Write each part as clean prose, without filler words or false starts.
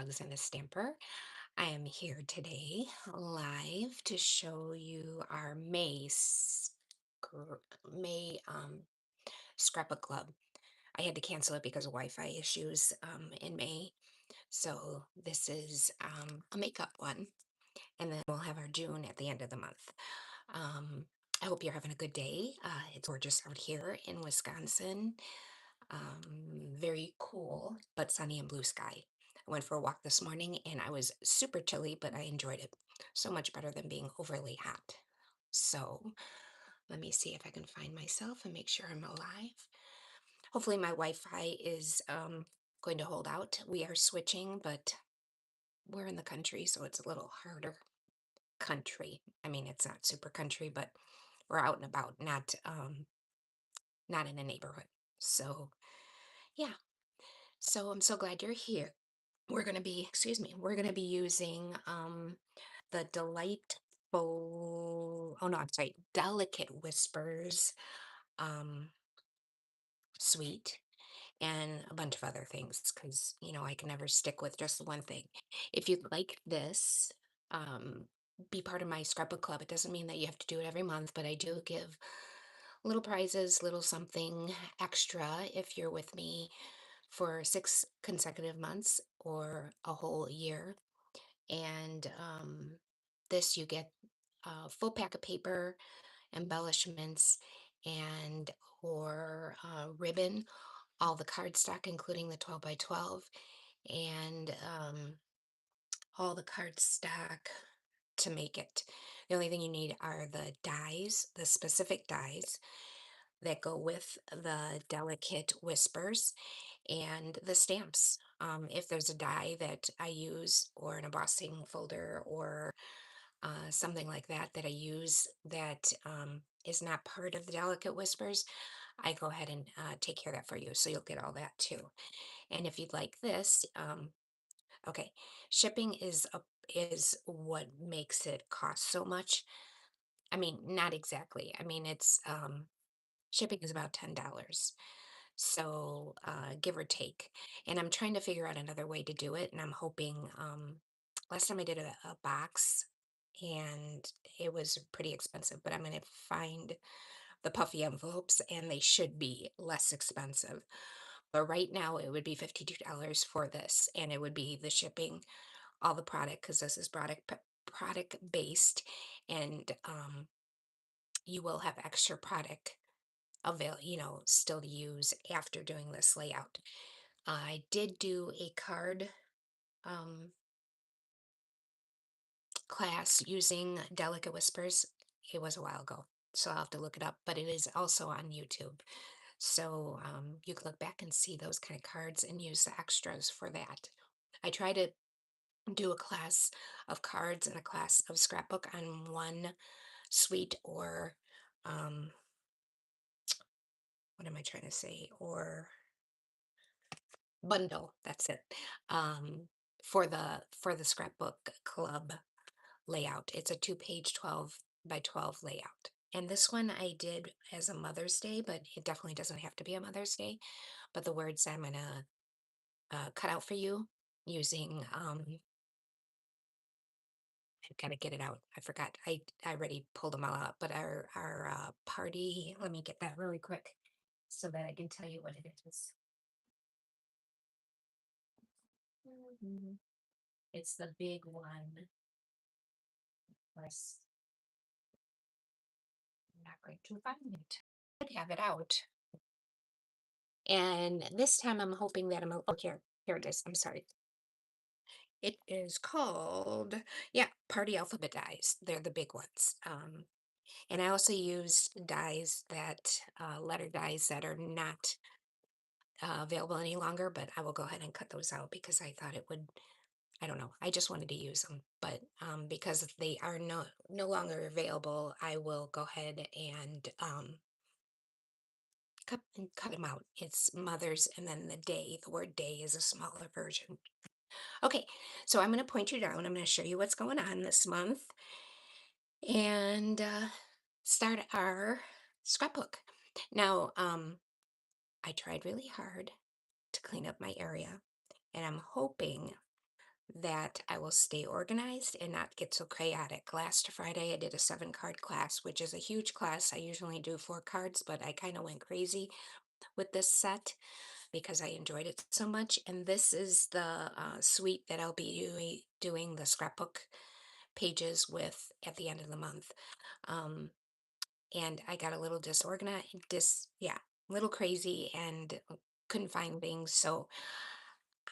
Mugs and a Stamper. I am here today live to show you our May Scrapbook Club. I had to cancel it because of Wi-Fi issues in May. So this is a makeup one, and then we'll have our June at the end of the month. Um, I hope you're having a good day. It's gorgeous out here in Wisconsin. Very cool, but sunny and blue sky. I went for a walk this morning and I was super chilly, but I enjoyed it so much better than being overly hot. So let me see if I can find myself and make sure I'm alive. Hopefully my Wi-Fi is going to hold out. We are switching, but we're in the country, so it's a little harder. Country. I mean, it's not super country, but we're out and about, not in a neighborhood. So yeah. So I'm so glad you're here. We're going to be, excuse me, we're going to be using the oh no, I'm sorry, Delicate Whispers um, suite and a bunch of other things because, I can never stick with just the one thing. If you'd like this, um, be part of my scrapbook club. It doesn't mean that you have to do it every month, but I do give little prizes, little something extra if you're with me for 6 consecutive months or a whole year. And this you get a full pack of paper, embellishments, and or ribbon, all the cardstock, including the 12 by 12, and all the cardstock to make it. The only thing you need are the dies, the specific dies that go with the Delicate Whispers, and the stamps. If there's a die that I use, or an embossing folder, or something like that that I use that is not part of the Delicate Whispers, I go ahead and take care of that for you. So you'll get all that too. And if you'd like this, okay, shipping is what makes it cost so much. I mean, not exactly. I mean, it's shipping is about $10. So, give or take. And I'm trying to figure out another way to do it. And I'm hoping, last time I did a box and it was pretty expensive, but I'm going to find the puffy envelopes and they should be less expensive. But right now it would be $52 for this, and it would be the shipping, all the product, because this is product based, and you will have extra product still to use after doing this layout. I did do a card um, class using Delicate Whispers. It was a while ago, so I'll have to look it up, but it is also on YouTube. So you can look back and see those kind of cards and use the extras for that. I try to do a class of cards and a class of scrapbook on one suite, or um, what am I trying to say? Or bundle. That's it. Um, for the scrapbook club layout. It's a two-page 12 by 12 layout. And this one I did as a Mother's Day, but it definitely doesn't have to be a Mother's Day. But the words I'm gonna cut out for you using I've got to get it out. I forgot. I already pulled them all out, but our party. Let me get that really quick so that I can tell you what it is. Mhm. It's the big one. Let's I'm not going to find it. I have it out. And this time I'm hoping that oh, here it is. I'm sorry. It is called, yeah, Party Alphabet Dies. They're the big ones. And I also use dies letter dies that are not available any longer, but I will go ahead and cut those out because I thought it would, I don't know, I just wanted to use them. But because they are no longer available, I will go ahead and cut them out. It's mothers, and then the word day is a smaller version. Okay, so I'm going to point you down. I'm going to show you what's going on this month and start our scrapbook. Now, I tried really hard to clean up my area, and I'm hoping that I will stay organized and not get so chaotic. Last Friday, I did a 7 card class, which is a huge class. I usually do 4 cards, but I kind of went crazy with this set because I enjoyed it so much. And this is the suite that I'll be doing the scrapbook pages with at the end of the month. Um, and I got a little disorganized, yeah, a little crazy and couldn't find things. So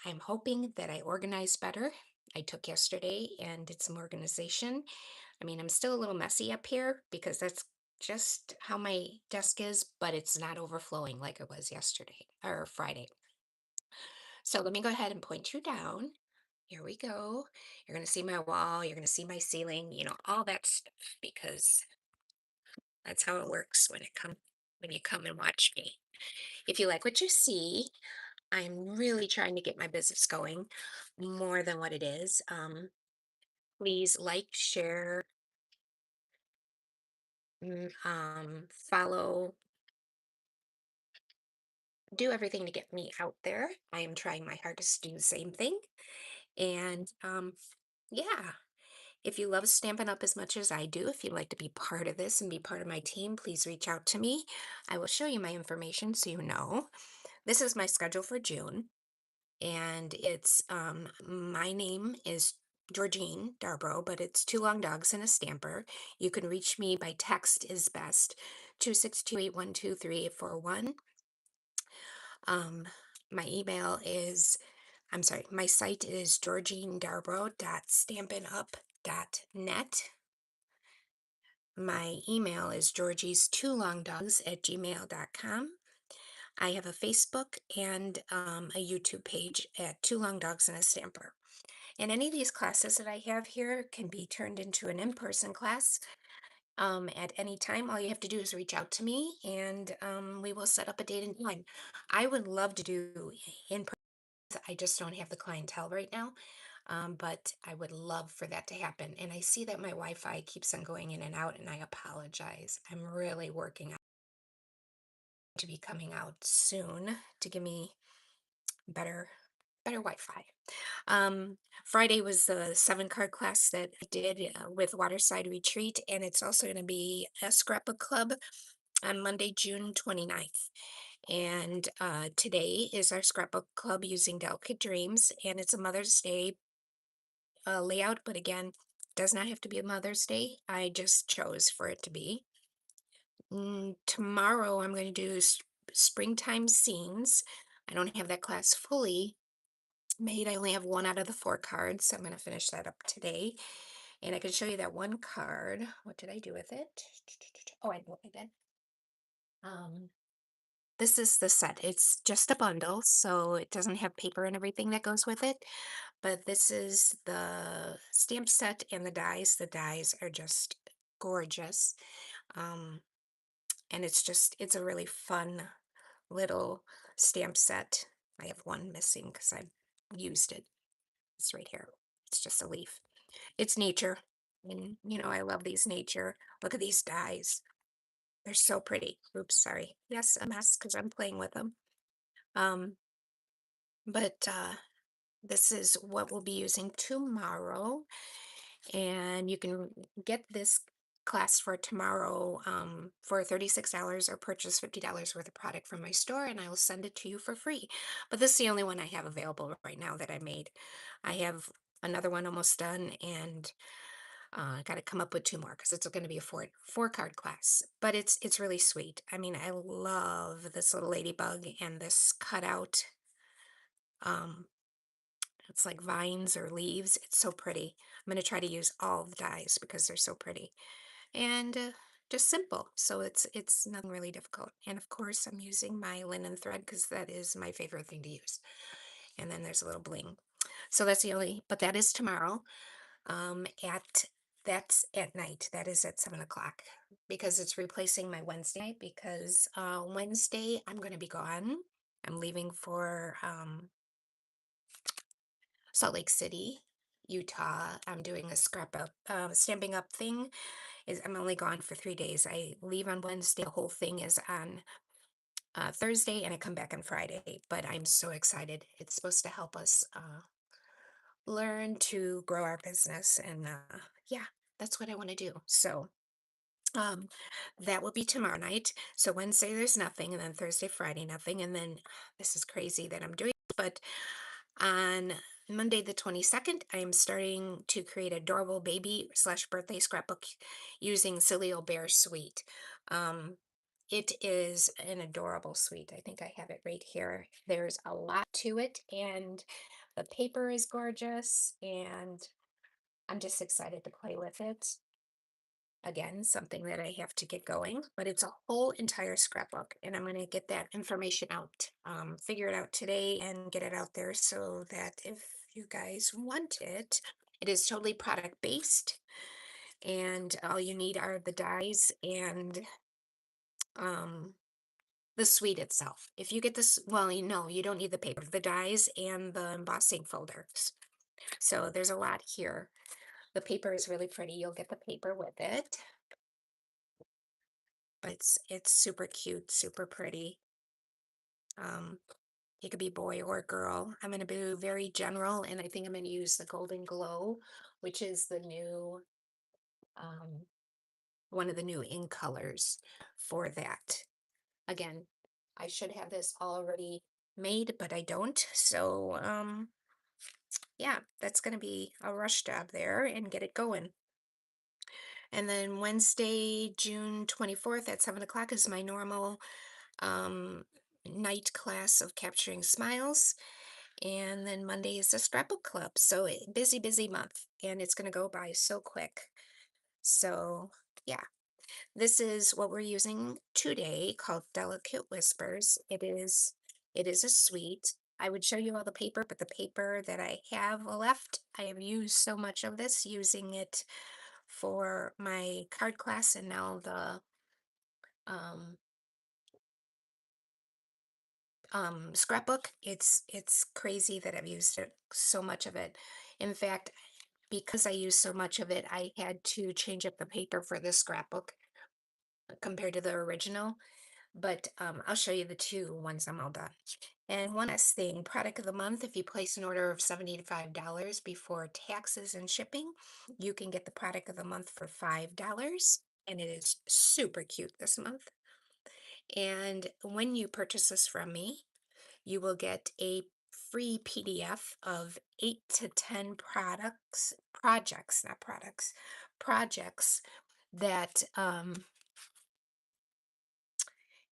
I'm hoping that I organize better. I took yesterday and did some organization. I mean, I'm still a little messy up here because that's just how my desk is, but it's not overflowing like it was yesterday or Friday. So let me go ahead and point you down. Here we go. You're going to see my wall. You're going to see my ceiling, all that stuff because that's how it works when you come and watch me. If you like what you see, I'm really trying to get my business going more than what it is. Please like, share, follow, do everything to get me out there. I am trying my hardest to do the same thing. And yeah, if you love Stampin' Up as much as I do, if you'd like to be part of this and be part of my team, please reach out to me. I will show you my information so you know. This is my schedule for June, and it's my name is Georgine Darbro, but it's two long dogs and a stamper. You can reach me by text is best, 262-812-3841. Um, my email is, I'm sorry, my site is georginedarbro.stampinup.net. My email is georgies2longdogs@gmail.com. I have a Facebook and a YouTube page at Two Long Dogs and a Stamper. And any of these classes that I have here can be turned into an in-person class at any time. All you have to do is reach out to me and we will set up a date and time. I would love to do in person. I just don't have the clientele right now. But I would love for that to happen. And I see that my Wi-Fi keeps on going in and out, and I apologize. I'm really working on to be coming out soon to give me better Wi-Fi. Friday was the 7 card class that I did with Waterside Retreat, and it's also going to be a Scrapbook Club on Monday, June 29th. And today is our Scrapbook Club using Delicate Dreams, and it's a Mother's Day layout, but again, does not have to be a Mother's Day. I just chose for it to be. Tomorrow I'm going to do springtime scenes. I don't have that class fully made. I only have 1 out of the 4 cards, so I'm going to finish that up today. And I can show you that 1 card. What did I do with it? Oh, I know what I did. This is the set. It's just a bundle, so it doesn't have paper and everything that goes with it. But this is the stamp set and the dies. The dies are just gorgeous. Um, and it's a really fun little stamp set. I have one missing because I used it. It's right here. It's just a leaf. It's nature. And, I love these nature. Look at these dies. They're so pretty. Oops, sorry. Yes, a mess because I'm playing with them. Um, but this is what we'll be using tomorrow. And you can get this class for tomorrow for $36 or purchase $50 worth of product from my store, and I will send it to you for free. But this is the only one I have available right now that I made. I have another one almost done, and I got to come up with 2 more because it's going to be a four card class. But it's really sweet. I mean, I love this little ladybug and this cutout. Um, it's like vines or leaves. It's so pretty. I'm going to try to use all the dies because they're so pretty and just simple. So it's nothing really difficult. And of course, I'm using my linen thread because that is my favorite thing to use. And then there's a little bling. So that's the only, but that is tomorrow. At That's at night. That is at 7 o'clock because it's replacing my Wednesday night because Wednesday I'm going to be gone. I'm leaving for Salt Lake City, Utah. I'm doing a stamping up thing. I'm only gone for 3 days. I leave on Wednesday. The whole thing is on Thursday, and I come back on Friday. But I'm so excited. It's supposed to help us learn to grow our business. And yeah, that's what I want to do. So um, that will be tomorrow night. So Wednesday there's nothing, and then Thursday, Friday nothing, and then this is crazy that I'm doing, but on Monday the 22nd, I am starting to create adorable baby slash birthday scrapbook using Silly Old Bear Suite. Um, it is an adorable suite. I think I have it right here. There's a lot to it, and the paper is gorgeous, and I'm just excited to play with it. Again, something that I have to get going, but it's a whole entire scrapbook, and I'm going to get that information out, figure it out today and get it out there so that if you guys want it, it is totally product based, and all you need are the dies and um, the suite itself. If you get this, well, you know, you don't need the paper, the dies and the embossing folders. So there's a lot here. The paper is really pretty. You'll get the paper with it. But it's super cute, super pretty. Um, it could be boy or girl. I'm going to be very general, and I think I'm going to use the Golden Glow, which is the new, um, one of the new ink colors for that. Again, I should have this already made, but I don't. So, yeah, that's going to be a rush job there and get it going. And then Wednesday, June 24th at 7 o'clock is my normal um, night class of capturing smiles. And then Monday is the Scrapbook Club. So busy, busy month. And it's going to go by so quick. So yeah, this is what we're using today called Delicate Whispers. It is a suite. I would show you all the paper, but the paper that I have left, I have used so much of this, using it for my card class and now the um scrapbook. It's crazy that I've used it, so much of it. In fact, because I used so much of it, I had to change up the paper for this scrapbook compared to the original. But I'll show you the two once I'm all done. And one last thing, product of the month, if you place an order of $75 before taxes and shipping, you can get the product of the month for $5. And it is super cute this month. And when you purchase this from me, you will get a free PDF of 8 to 10 projects, not products, projects that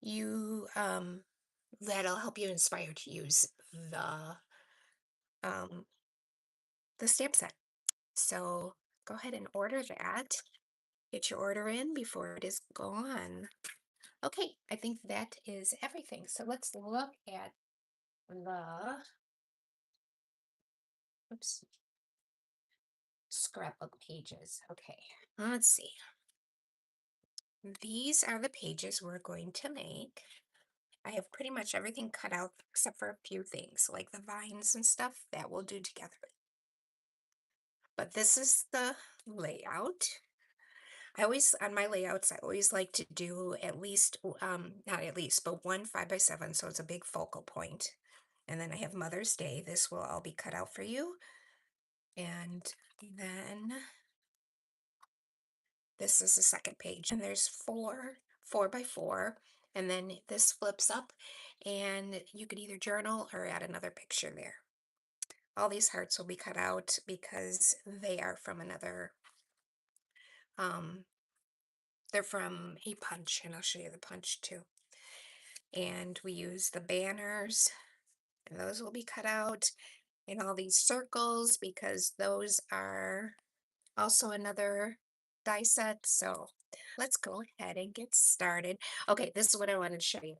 you that'll help you inspire to use um the stamp set. So go ahead and order that. Get your order in before it is gone. Okay, I think that is everything. So let's look at the oops, scrapbook pages. Okay, let's see. These are the pages we're going to make. I have pretty much everything cut out except for a few things, like the vines and stuff that we'll do together. But this is the layout. On my layouts, I always like to do at least, not at least, but one 5x7, so it's a big focal point. And then I have Mother's Day. This will all be cut out for you. And then this is the second page, and there's four 4x4, and then this flips up, and you could either journal or add another picture there. All these hearts will be cut out because they are from another, um, they're from a punch, and I'll show you the punch too. And we use the banners, and those will be cut out, and all these circles because those are also another die set. So let's go ahead and get started. Okay, this is what I wanted to show you.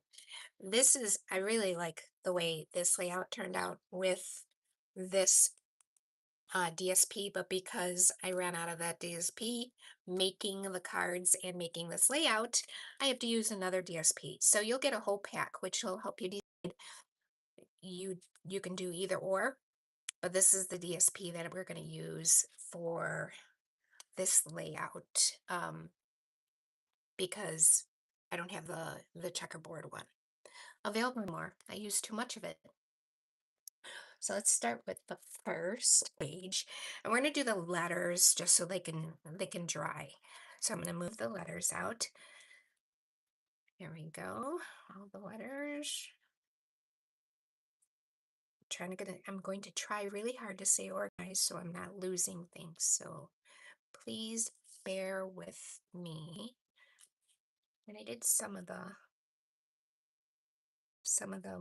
I really like the way this layout turned out with this DSP, but because I ran out of that DSP making the cards and making this layout, I have to use another DSP. So you'll get a whole pack, which will help you decide. You can do either or, but this is the DSP that we're going to use for this layout, because I don't have the checkerboard one available anymore. I used too much of it. So let's start with the first page. And we're going to do the letters just so they can dry. So I'm going to move the letters out. Here we go. All the letters. I'm going to try really hard to stay organized so I'm not losing things. So please bear with me. And I did some of the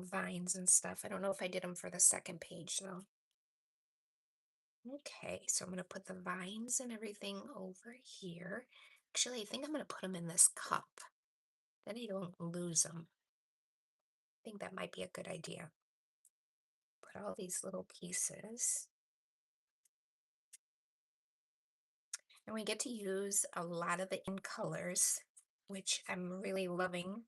vines and stuff. I don't know if I did them for the second page though. Okay, so I'm going to put the vines and everything over here. Actually, I think I'm going to put them in this cup. Then I don't lose them. I think that might be a good idea. Put all these little pieces. And we get to use a lot of the in colors, which I'm really loving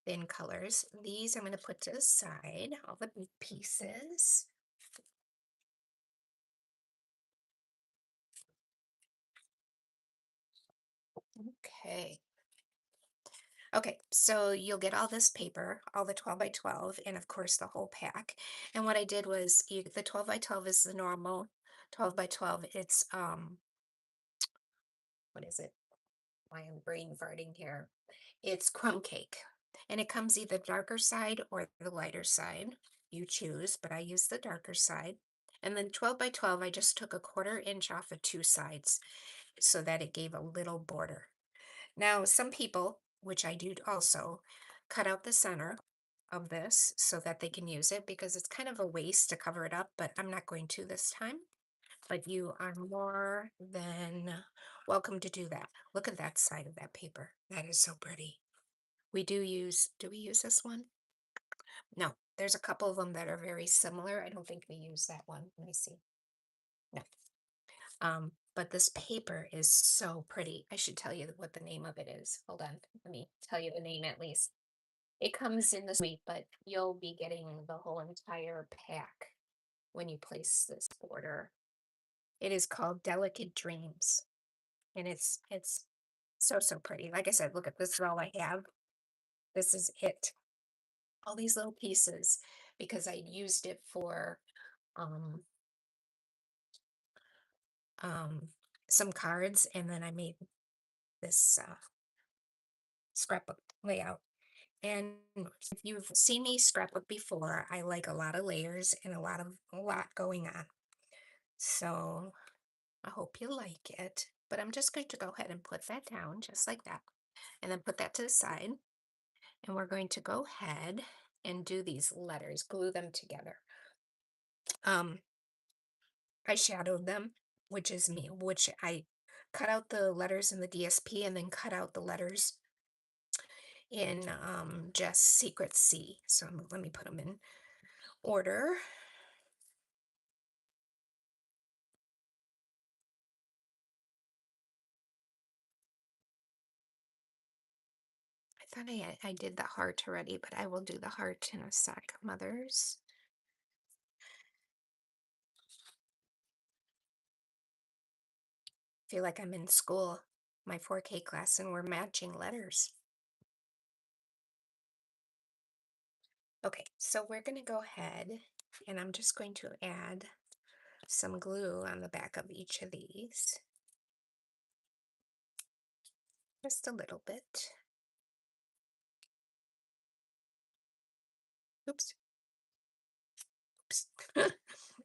the in colors. These I'm going to put to the side, all the big pieces. Okay. Okay, so you'll get all this paper, all the 12 by 12, and of course the whole pack. And what I did was the 12 by 12 is the normal 12 by 12. It's what is it? I am brain farting here. It's crumb cake. And it comes either darker side or the lighter side. You choose, but I use the darker side. And then 12 by 12, I just took a 1/4 inch off of two sides so that it gave a little border. Now, some people, which I do also, cut out the center of this so that they can use it because it's kind of a waste to cover it up, but I'm not going to this time. But you are more than welcome to do that. Look at that side of that paper. That is so pretty. Do we use this one? No, there's a couple of them that are very similar. I don't think we use that one. Let me see. No. But this paper is so pretty. I should tell you what the name of it is. Hold on. Let me tell you the name at least. It comes in the suite, but you'll be getting the whole entire pack when you place this order. It is called Delicate Dreams, and it's so so pretty. Like I said, look at this is all I have. This is it. All these little pieces because I used it for um um some cards, and then I made this scrapbook layout. And if you've seen me scrapbook before, I like a lot of layers and a lot going on. So I hope you like it. But I'm just going to go ahead and put that down just like that. And then put that to the side. And we're going to go ahead and do these letters, glue them together. Um, I shadowed them, which I cut out the letters in the DSP and then cut out the letters in just Secret C. So let me put them in order. I thought I did the heart already, but I will do the heart in a sec. Mothers. Feel like I'm in school, my 4K class, and we're matching letters. Okay, so we're going to go ahead and I'm just going to add some glue on the back of each of these. Just a little bit. Oops. Oops.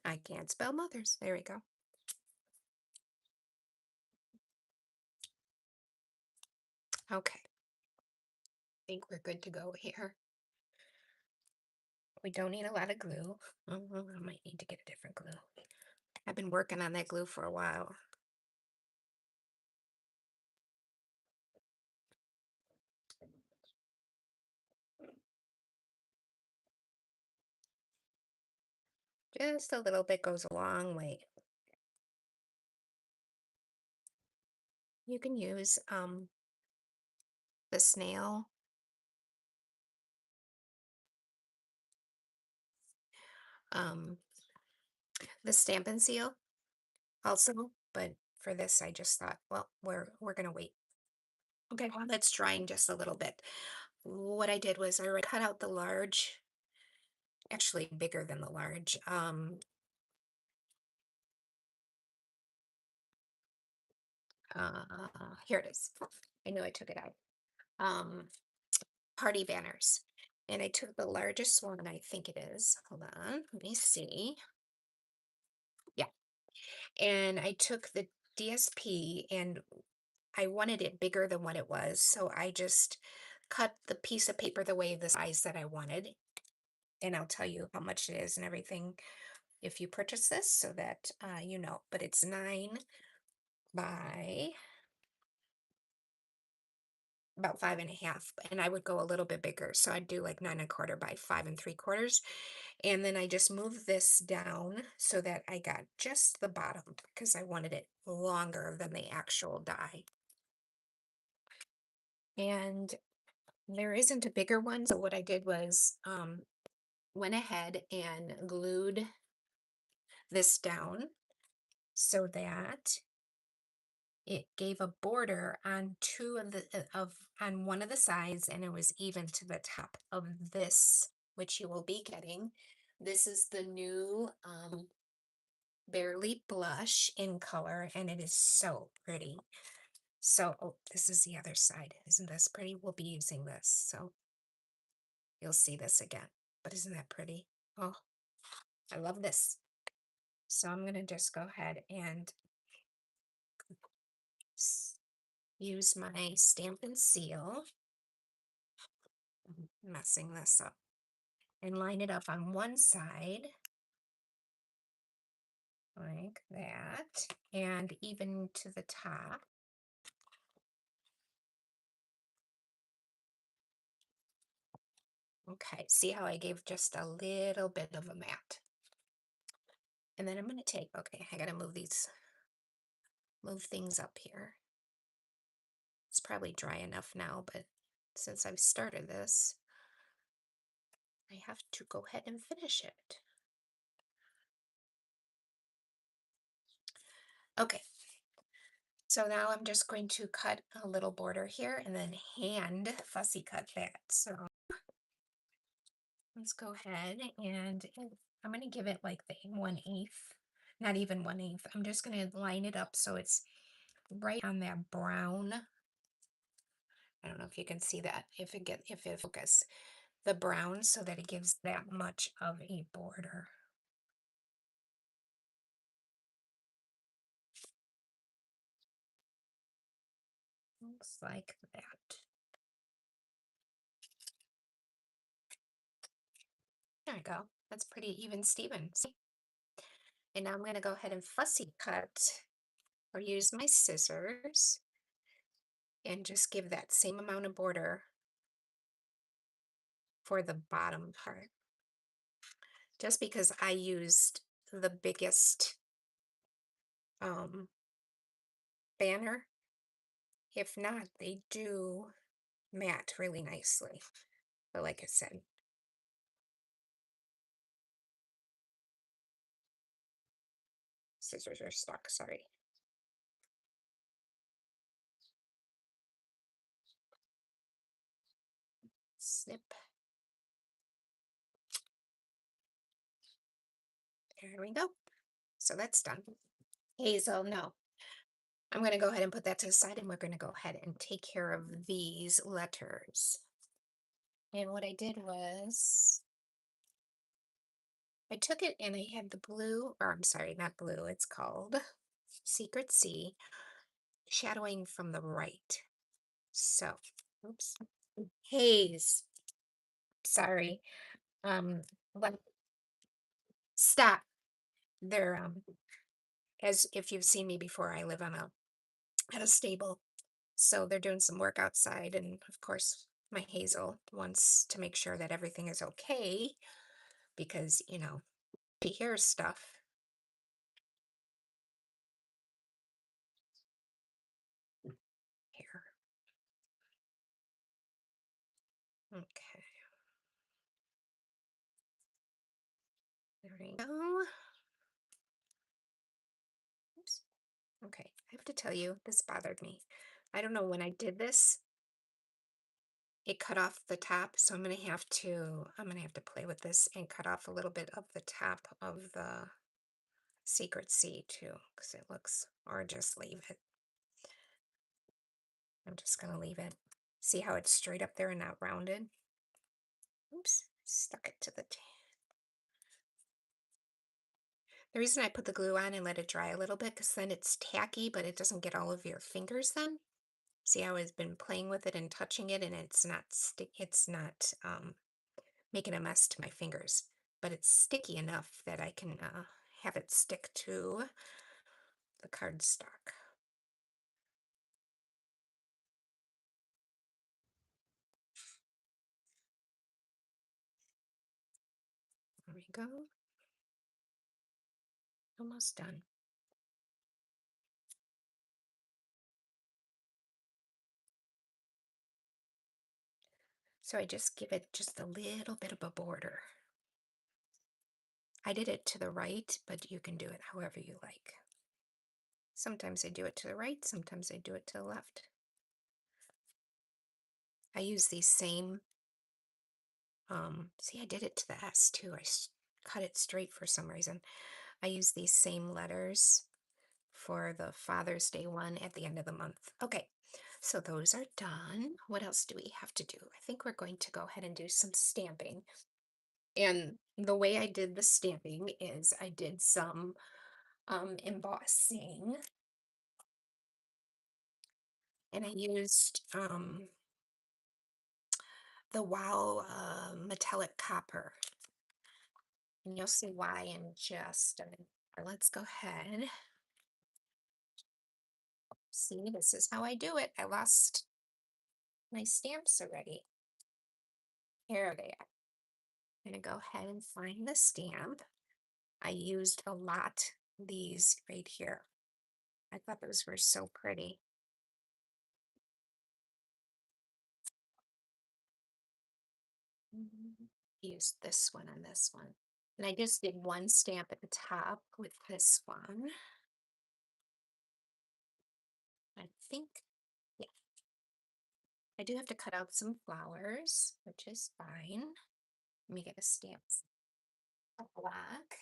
I can't spell mothers. There we go. Okay. I think we're good to go here. We don't need a lot of glue. I might need to get a different glue. I've been working on that glue for a while. Just a little bit goes a long way. You can use the snail, um, the Stampin' Seal also, but for this I just thought, well, we're gonna wait. Okay, while that's drying just a little bit. What I did was I already cut out the large actually bigger than the large. Here it is. I know I took it out. Um, Party banners. And I took the largest one, I think it is. Hold on, let me see. Yeah. And I took the DSP and I wanted it bigger than what it was. So I just cut the piece of paper the way the size that I wanted. And I'll tell you how much it is and everything if you purchase this so that you know. But it's 9 by about 5.5, and I would go a little bit bigger. So I'd do like 9 1/4 by 5 3/4. And then I just moved this down so that I got just the bottom because I wanted it longer than the actual die. And there isn't a bigger one. So what I did was went ahead and glued this down so that it gave a border on two of the of on one of the sides, and it was even to the top of this, which you will be getting. This is the new Barely Blush in color, and it is so pretty. So, oh, this is the other side. Isn't this pretty? We'll be using this, so you'll see this again. But isn't that pretty? Oh, I love this. So I'm gonna just go ahead and use my stamp and seal. Messing this up. And line it up on one side like that, and even to the top. Okay, see how I gave just a little bit of a mat. And then I'm going to take, okay, I got to move things up here. It's probably dry enough now, but since I've started this, I have to go ahead and finish it. Okay, so now I'm just going to cut a little border here and then hand fussy cut that. So let's go ahead and I'm going to give it like the 1/8, not even 1/8. I'm just going to line it up so it's right on that brown. I don't know if you can see that, if it focus the brown so that it gives that much of a border. Looks like that. There we go. That's pretty even Steven. See? And now I'm going to go ahead and fussy cut or use my scissors and just give that same amount of border for the bottom part. Just because I used the biggest um, banner. If not, they do mat really nicely. But like I said, scissors are stuck, sorry. Snip. There we go. So that's done. Hazel, no. I'm going to go ahead and put that to the side, and we're going to go ahead and take care of these letters. And what I did was I took it and I had the blue, or I'm sorry, not blue, it's called Secret C, shadowing from the right. So, oops, haze, sorry. Let stop. They're as if you've seen me before, I live on a at a stable. So they're doing some work outside, and of course, my Hazel wants to make sure that everything is okay because, she hears stuff. Here. Okay. There we go. Oops. Okay. I have to tell you, this bothered me. I don't know when I did this. it cut off the top, so I'm gonna have to play with this and cut off a little bit of the top of the secret seed too, because it looks, or just leave it. I'm just gonna leave it. See how it's straight up there and not rounded? Oops, stuck it to the The reason I put the glue on and let it dry a little bit, because then it's tacky, but it doesn't get all of your fingers then. See how I've been playing with it and touching it, and it's not making a mess to my fingers, but it's sticky enough that I can have it stick to the cardstock. There we go. Almost done. So I just give it just a little bit of a border. I did it to the right, but you can do it however you like. Sometimes I do it to the right, sometimes I do it to the left. I use these same, see, I did it to the S too. Cut it straight for some reason. I use these same letters for the Father's Day one at the end of the month. Okay, so those are done. What else do we have to do? I think we're going to go ahead and do some stamping. And the way I did the stamping is I did some embossing, and I used the Wow metallic copper. And you'll see why in just a minute. Let's go ahead. See, this is how I do it. I lost my stamps already. Here they are. I'm going to go ahead and find the stamp. I used a lot these right here. I thought those were so pretty. Use this one and this one. And I just did one stamp at the top with this one. I think, yeah. I do have to cut out some flowers, which is fine. Let me get a stamp. Black.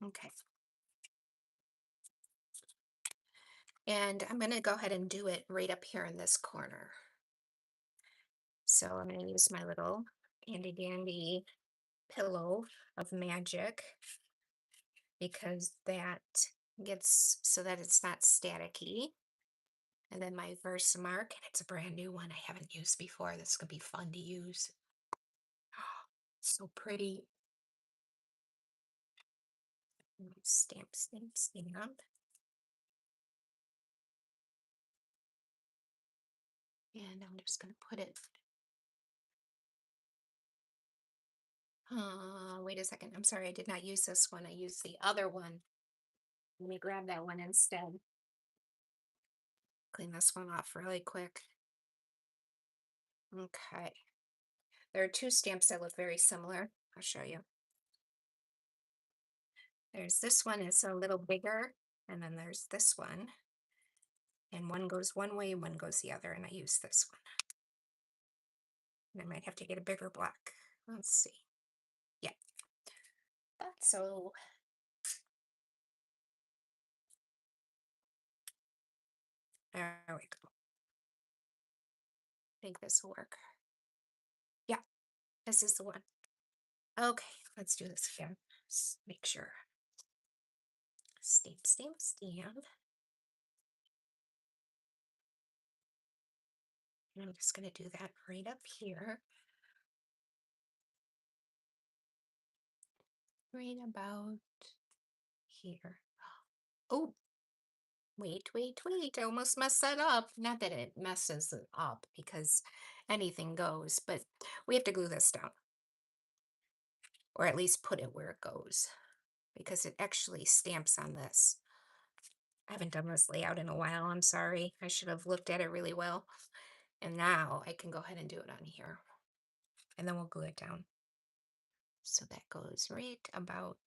Okay. And I'm going to go ahead and do it right up here in this corner. So I'm going to use my little handy dandy pillow of magic, because that gets so that it's not staticky. And then my Versamark, and it's a brand new one I haven't used before. This could be fun to use. So pretty. Stamp, stamp, stamp. And I'm just going to put it. Wait a second. I'm sorry, I did not use this one. I used the other one. Let me grab that one instead. Clean this one off really quick. Okay. There are two stamps that look very similar. I'll show you. There's this one, it's a little bigger, and then there's this one. And one goes one way, one goes the other, and I use this one. And I might have to get a bigger block. Let's see. Yeah. That's so. There we go. I think this will work. Yeah, this is the one. Okay, let's do this again. Just make sure. Stamp, stamp, stamp. And I'm just going to do that right up here. Right about here. Oh, wait, wait, wait. I almost messed that up. Not that it messes it up, because anything goes, but we have to glue this down. Or at least put it where it goes, because it actually stamps on this. I haven't done this layout in a while. I'm sorry. I should have looked at it really well. And now I can go ahead and do it on here. And then we'll glue it down. So that goes right about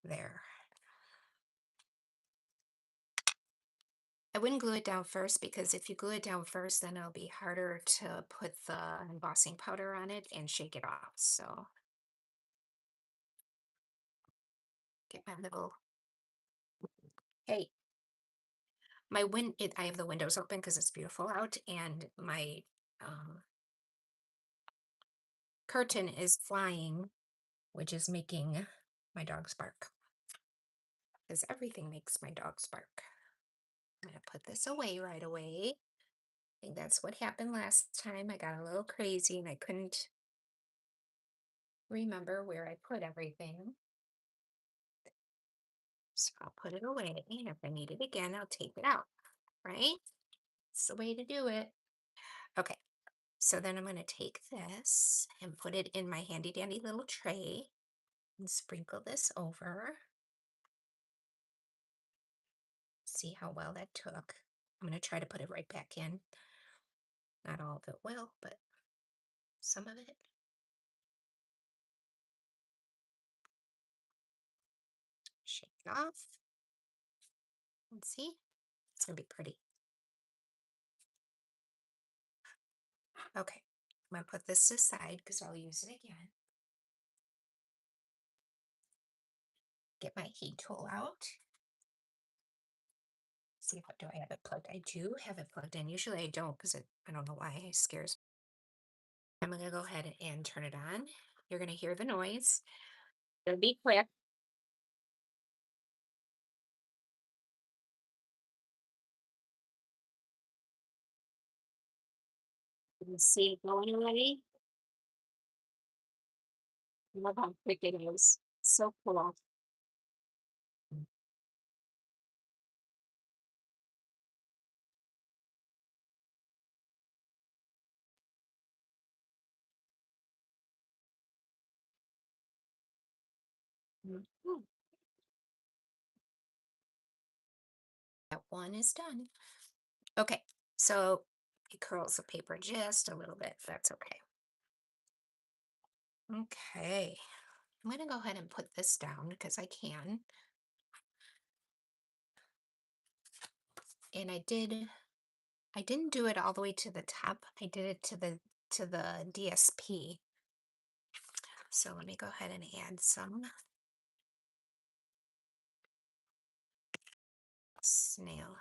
there. I wouldn't glue it down first because if you glue it down first, then it'll be harder to put the embossing powder on it and shake it off. So get my little, hey, I have the windows open because it's beautiful out, and my um, curtain is flying, which is making my dogs bark. Because everything makes my dogs bark. I'm gonna put this away right away. I think that's what happened last time. I got a little crazy and I couldn't remember where I put everything. So I'll put it away, and if I need it again, I'll take it out, right? It's the way to do it. Okay, so then I'm going to take this and put it in my handy dandy little tray and sprinkle this over. See how well that took. I'm going to try to put it right back in. Not all of it will, but some of it. Shake it off. And see, it's going to be pretty. Okay, I'm going to put this aside because I'll use it again. Get my heat tool out. See, what do I have it plugged? I do have it plugged in. Usually I don't because I don't know why it scares me. I'm going to go ahead and turn it on. You're going to hear the noise. It'll be quick. You can see it going already. I love how quick it is. So cool. Mhm. That one is done. Okay, so it curls the paper just a little bit. That's okay. Okay, I'm going to go ahead and put this down because I can. And I didn't do it all the way to the top. I did it to the DSP. So let me go ahead and add some snails.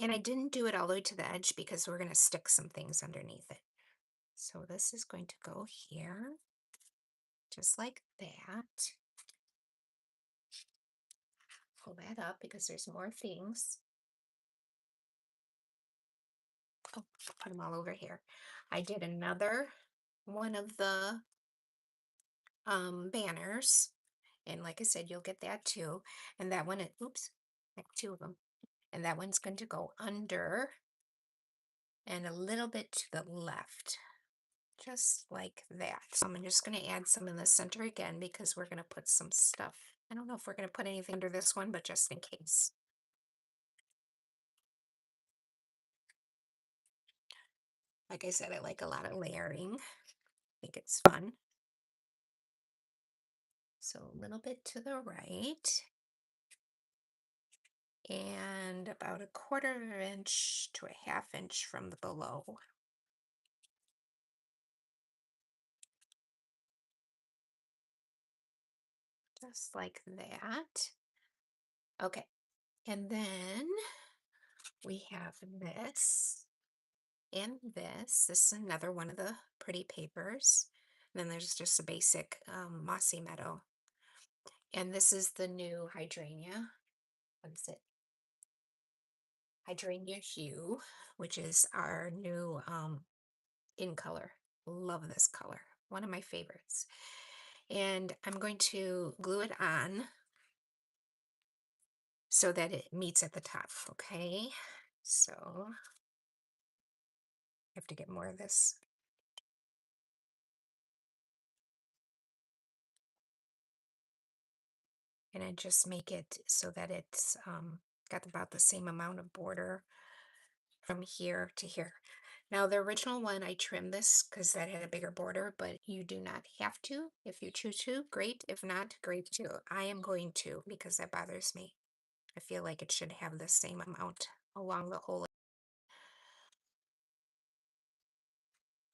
And I didn't do it all the way to the edge because we're going to stick some things underneath it. So this is going to go here, just like that. Pull that up because there's more things. Oh, put them all over here. I did another one of the banners, and like I said, you'll get that too. And that one, oops, like two of them. And that one's going to go under and a little bit to the left, just like that. So I'm just going to add some in the center again because we're going to put some stuff. I don't know if we're going to put anything under this one, but just in case. Like I said, I like a lot of layering. I think it's fun. So a little bit to the right. And about a 1/4 inch to a 1/2 inch from the below. Just like that. Okay, and then we have this and this. This is another one of the pretty papers. And then there's just a basic mossy meadow. And this is the new hydrangea. What is it? Hydrangea hue, which is our new in color. Love this color. One of my favorites. And I'm going to glue it on so that it meets at the top, okay? So I have to get more of this. And I just make it so that it's got about the same amount of border from here to here. Now, the original one, I trimmed this because that had a bigger border, but you do not have to. If you choose to, great. If not, great too. I am going to because that bothers me. I feel like it should have the same amount along the whole,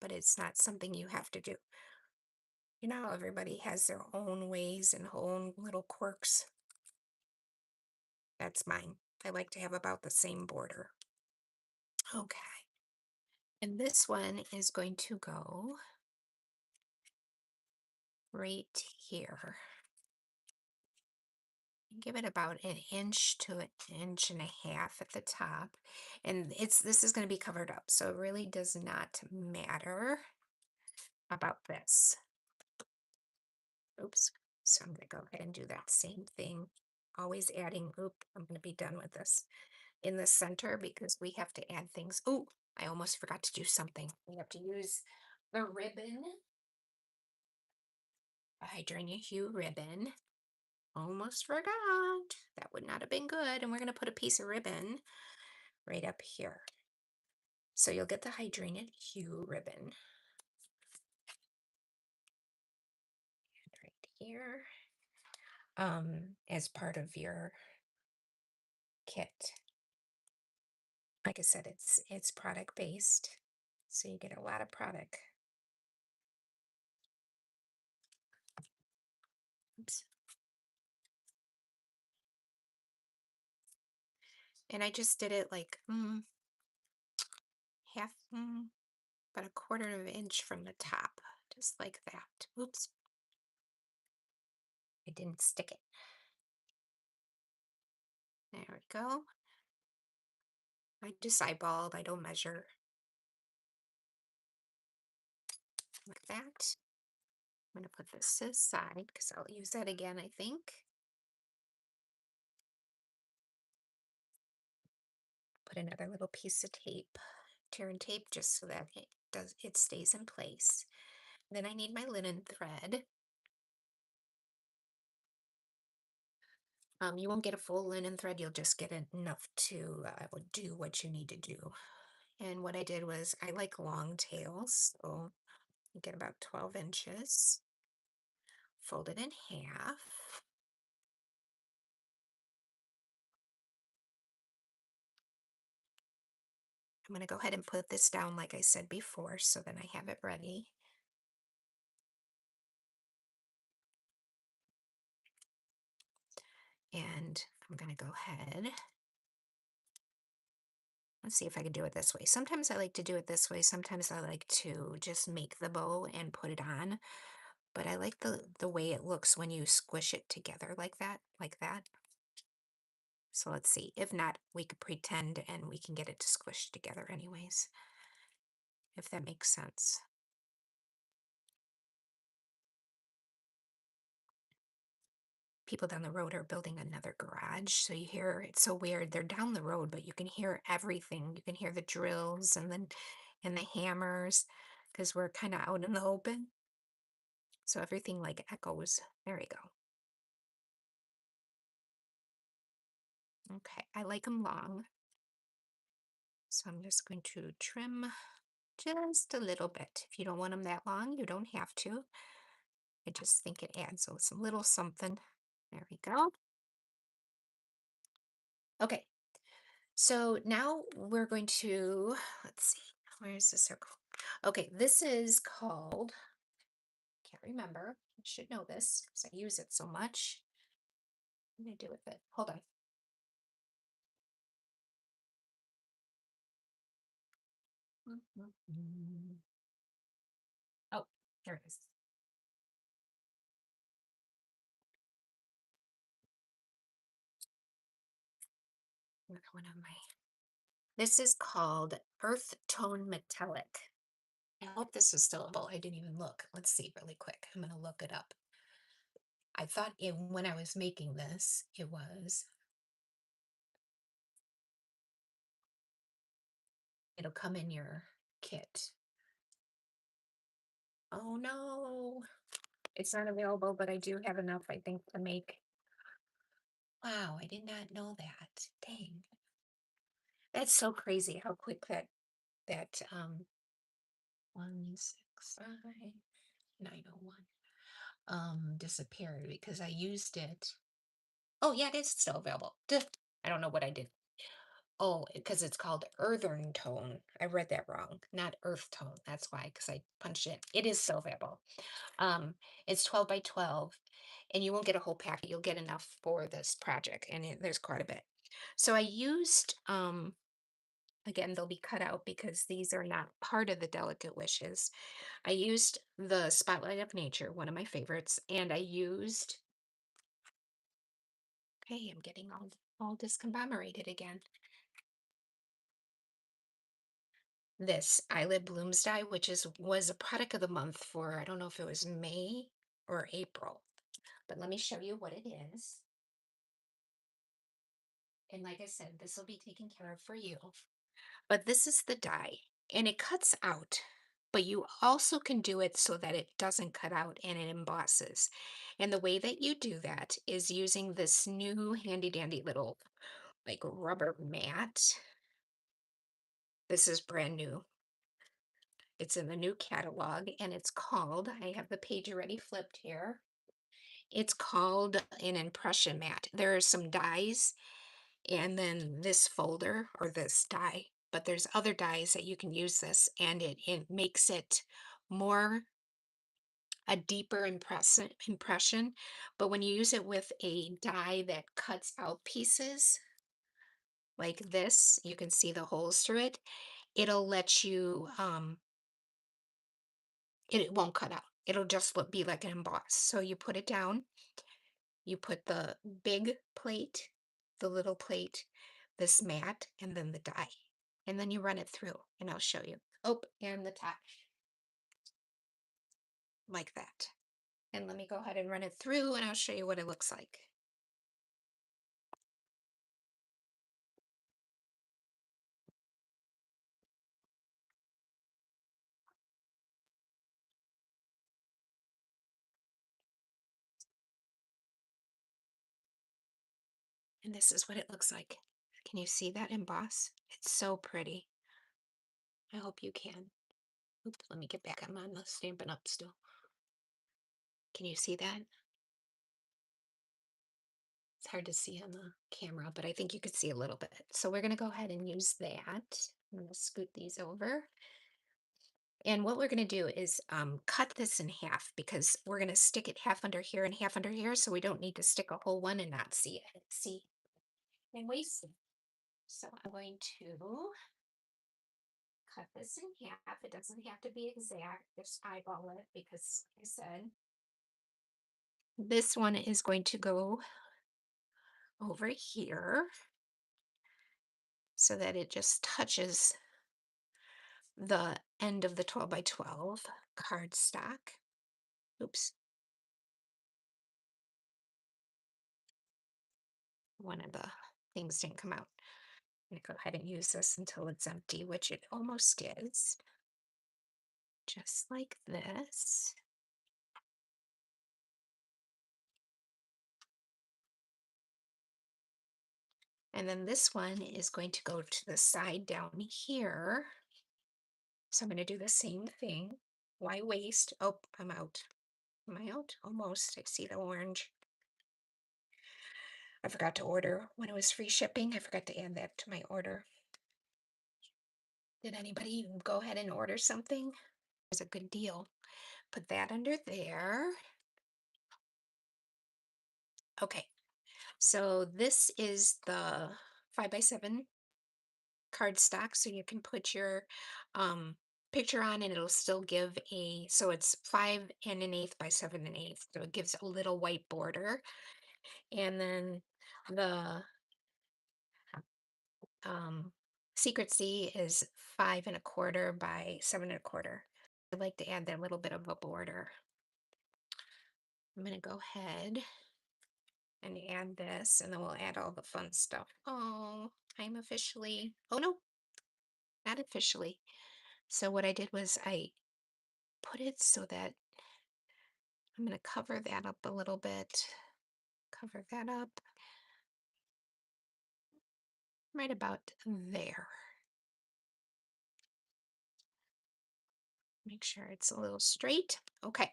but it's not something you have to do. You know, how everybody has their own ways and own little quirks. That's mine. I like to have about the same border. Okay. And this one is going to go right here. Give it about an inch to an inch and a half at the top. And this is going to be covered up, so it really does not matter about this. Oops. So I'm going to go ahead and do that same thing. Always adding, I'm going to be done with this in the center because we have to add things. Oh, I almost forgot to do something. We have to use the ribbon, a Hydranea Hue ribbon. Almost forgot. That would not have been good. And we're going to put a piece of ribbon right up here. So you'll get the Hydranea Hue ribbon right here as part of your kit. Like I said, it's product based, so you get a lot of product. Oops. And I just did it like half, about a quarter of an inch from the top, just like that. Oops. I didn't stick it. There we go. I just eyeballed, I don't measure. Like that. I'm going to put this aside because I'll use that again, I think. Put another little piece of tape, tear and tape, just so that it stays in place. Then I need my linen thread. You won't get a full linen thread, you'll just get enough to do what you need to do. And what I did was, I like long tails, so you get about 12 inches, fold it in half. I'm going to go ahead and put this down like I said before, so then I have it ready. And I'm going to go ahead. Let's see if I can do it this way. Sometimes I like to do it this way. Sometimes I like to just make the bow and put it on. But I like the way it looks when you squish it together like that, like that. So let's see. If not, we could pretend and we can get it to squish together anyways, if that makes sense. People down the road are building another garage, so you hear it's so weird. They're down the road, but you can hear everything. You can hear the drills and the hammers because we're kind of out in the open. So everything like echoes. There we go. Okay, I like them long. So I'm just going to trim just a little bit. If you don't want them that long, you don't have to. I just think it adds a little something. There we go. Okay, so now we're going to, let's see, where's the circle? Okay, this is called, can't remember, I should know this because I use it so much. What do I do with it? Hold on. Oh, here it is. Another one of my, this is called Earth Tone Metallic. I hope this is stillable. I didn't even look. Let's see really quick. I'm going to look it up. I thought when I was making this, it was. It'll come in your kit. Oh no, it's not available, but I do have enough, I think, to make. Wow, I did not know that. Dang. That's so crazy how quick that that 165901 disappeared because I used it. Oh yeah, it is still available. Duh. I don't know what I did. Oh, because it's called earthen tone. I read that wrong, not earth tone. That's why, because I punched it. It is still available. Um, it's 12 by 12, and you won't get a whole packet. You'll get enough for this project, and there's quite a bit. So I used, again, they'll be cut out because these are not part of the delicate wishes. I used the Spotlight of Nature, one of my favorites, and I used, okay, I'm getting all discombobulated again. This Eyelid Blooms dye, which was a product of the month for, I don't know if it was May or April, but let me show you what it is. And like I said, this will be taken care of for you. But this is the dye, and it cuts out, but you also can do it so that it doesn't cut out and it embosses. And the way that you do that is using this new handy dandy little like rubber mat. This is brand new. It's in the new catalog and it's called, I have the page already flipped here. It's called an impression mat. There are some dyes and then this folder or this die, but there's other dyes that you can use this and it makes it more a deeper impression. But when you use it with a die that cuts out pieces like this, you can see the holes through it. It'll let you it won't cut out. It'll just be like an emboss. So you put it down, you put the big plate, the little plate, this mat, and then the die. And then you run it through, and I'll show you. Oh, and the top, like that. And let me go ahead and run it through, and I'll show you what it looks like. And this is what it looks like. Can you see that emboss? It's so pretty. I hope you can. Oops, let me get back. I'm on the Stampin' Up still. Can you see that? It's hard to see on the camera, but I think you could see a little bit. So we're going to go ahead and use that. I'm going to scoot these over. And what we're going to do is cut this in half because we're going to stick it half under here and half under here. So we don't need to stick a whole one and not see it. See, and waste it. So I'm going to cut this in half. It doesn't have to be exact. Just eyeball it because like I said, this one is going to go over here so that it just touches the end of the 12 by 12 cardstock. Oops. One of the things didn't come out. I'm going to go ahead and use this until it's empty, which it almost is. Just like this. And then this one is going to go to the side down here. So I'm going to do the same thing. Why waste? Oh, I'm out. Am I out? Almost. I see the orange. I forgot to order when it was free shipping. I forgot to add that to my order. Did anybody go ahead and order something? It's a good deal. Put that under there. Okay, so this is the 5x7 cardstock, so you can put your picture on and it'll still give so it's 5 1/8 by 7 1/8, so it gives a little white border. And then the Secret is 5 1/4 by 7 1/4. I like to add that little bit of a border. I'm gonna go ahead and add this, and then we'll add all the fun stuff. Oh, I'm officially, oh no, not officially. So what I did was I put it so that I'm going to cover that up a little bit, cover that up right about there. Make sure it's a little straight. Okay.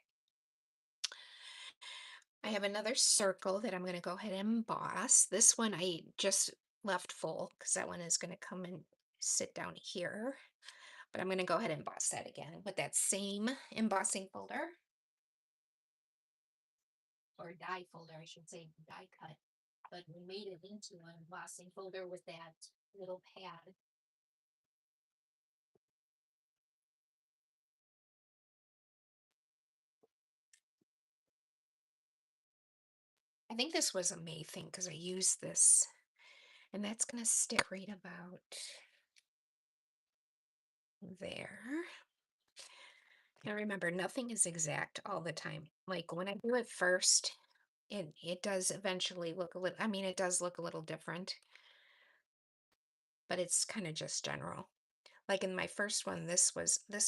I have another circle that I'm going to go ahead and emboss. This one I just left full because that one is going to come and sit down here. But I'm going to go ahead and emboss that again with that same embossing folder, or die folder, I should say, die cut. But we made it into an embossing folder with that little pad. I think this was a May thing because I used this, and that's going to stick right about there. Now remember, nothing is exact all the time. Like when I do it first, it does eventually look a little, I mean, it does look a little different, but it's kind of just general. Like in my first one, this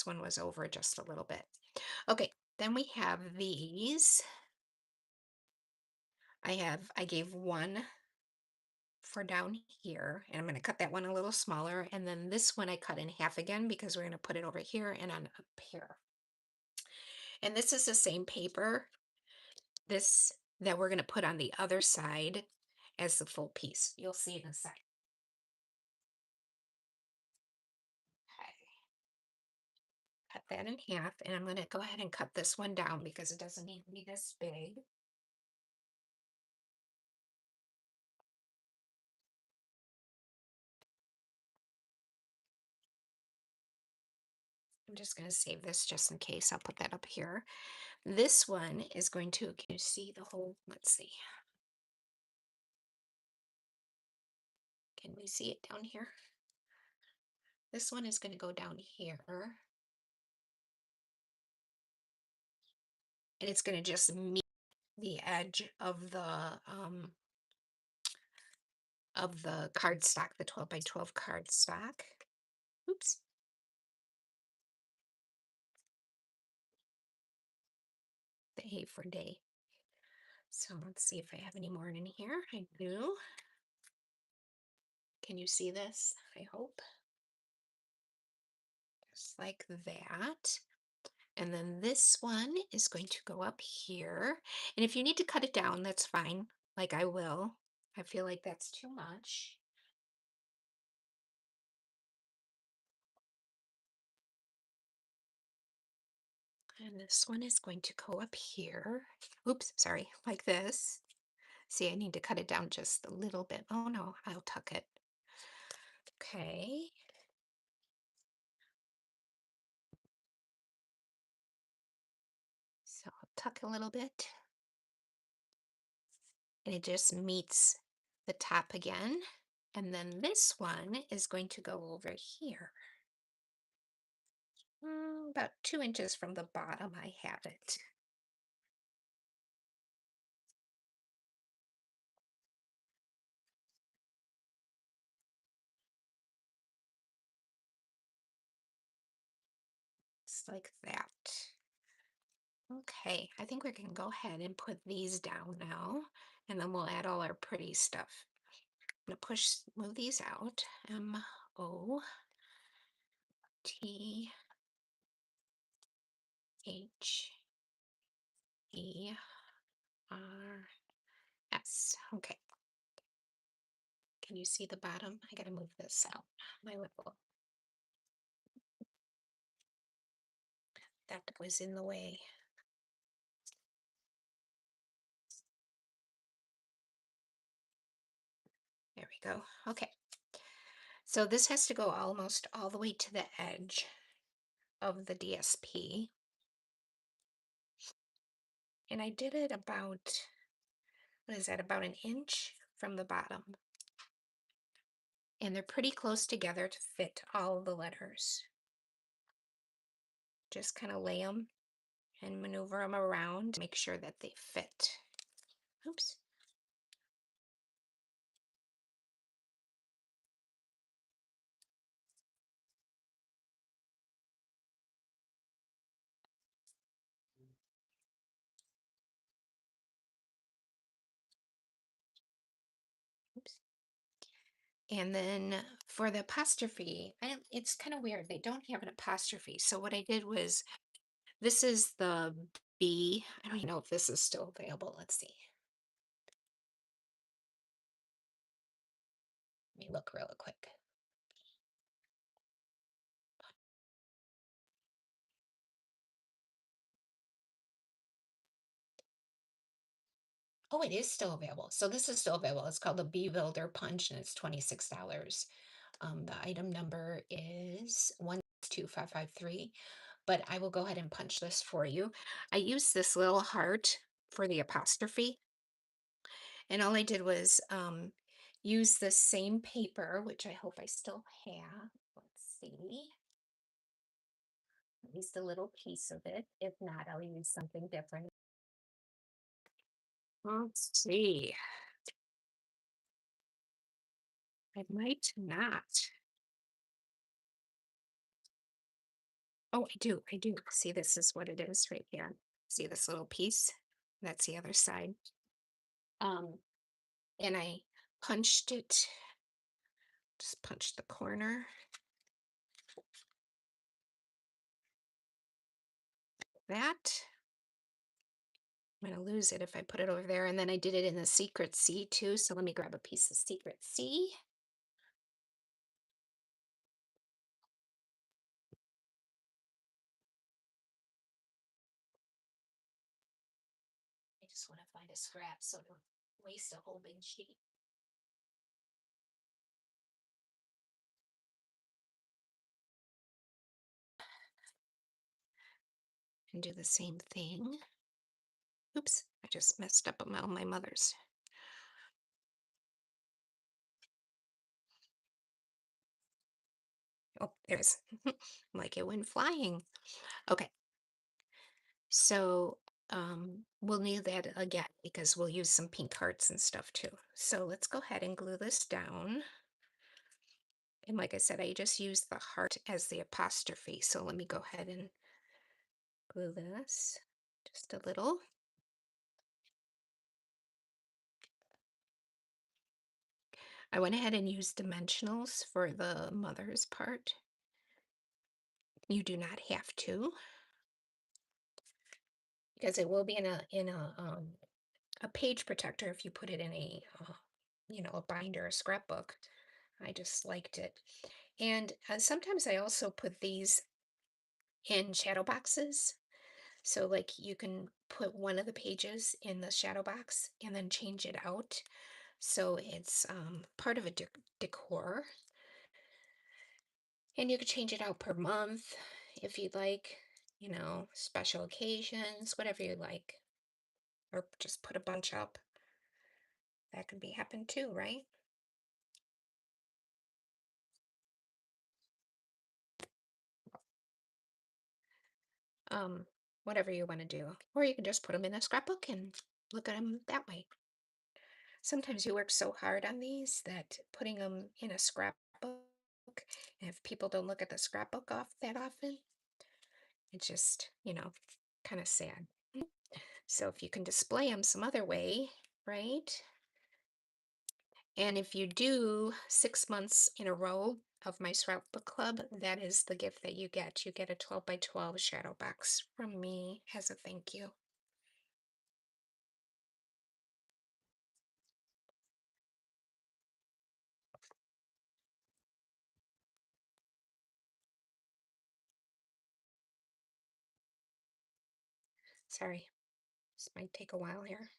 one was over just a little bit. Okay, then we have these. I gave one for down here, and I'm going to cut that one a little smaller, and then this one I cut in half again because we're going to put it over here and on up here. And this is the same paper, this that we're going to put on the other side as the full piece. You'll see in a second. Okay. Cut that in half, and I'm going to go ahead and cut this one down because it doesn't need to be this big. I'm just going to save this just in case. I'll put that up here. This one is going to, can you see the whole, let's see. Can we see it down here? This one is going to go down here. And it's going to just meet the edge of the cardstock, the 12 by 12 cardstock. Oops. The A for day. So let's see if I have any more in here. I do. Can you see this? I hope. Just like that. And then this one is going to go up here. And if you need to cut it down, that's fine. Like I will. I feel like that's too much. And this one is going to go up here. Oops, sorry, like this. See, I need to cut it down just a little bit. Oh no, I'll tuck it. Okay. So I'll tuck a little bit. And it just meets the top again. And then this one is going to go over here. About 2 inches from the bottom, I have it. Just like that. Okay, I think we can go ahead and put these down now, and then we'll add all our pretty stuff. I'm gonna move these out. Motters. Okay. Can you see the bottom? I gotta move this out. My little, that was in the way. There we go. Okay. So this has to go almost all the way to the edge of the DSP. And I did it about, what is that, about an inch from the bottom. And they're pretty close together to fit all the letters. Just kind of lay them and maneuver them around to make sure that they fit. Oops. Oops. And then for the apostrophe, it's kind of weird. They don't have an apostrophe. So what I did was, this is the B. I don't even know if this is still available. Let's see. Let me look real quick. Oh, it is still available. So this is still available. It's called the Bee Builder Punch, and it's $26. The item number is 125553, but I will go ahead and punch this for you. I used this little heart for the apostrophe, and all I did was use the same paper, which I hope I still have. Let's see. At least a little piece of it. If not, I'll use something different. Let's see. I might not. Oh, I do. I do. See, this is what it is right here. See this little piece? That's the other side. Um, and I punched it, just punched the corner. That. I'm gonna lose it if I put it over there. And then I did it in the secret C too. So let me grab a piece of secret C. I just want to find a scrap so I don't waste a whole big sheet. And do the same thing. Oops, I just messed up on my mother's. Oh, there's like it went flying. Okay, so we'll need that again because we'll use some pink hearts and stuff too. So let's go ahead and glue this down. And like I said, I just used the heart as the apostrophe. So let me go ahead and glue this just a little. I went ahead and used dimensionals for the mother's part. You do not have to, because it will be in a page protector if you put it in a binder, a scrapbook. I just liked it. And sometimes I also put these in shadow boxes. So like you can put one of the pages in the shadow box and then change it out. So it's part of a decor. And you could change it out per month if you'd like, special occasions, whatever you like. Or just put a bunch up. That could be happen too, right? Um, Whatever you want to do. Or you can just put them in a scrapbook and look at them that way. Sometimes you work so hard on these that putting them in a scrapbook, and if people don't look at the scrapbook off that often, it's just, kind of sad. So if you can display them some other way, right? And if you do 6 months in a row of my Scrapbook Club, that is the gift that you get. You get a 12 by 12 shadow box from me as a thank you. Sorry, this might take a while here.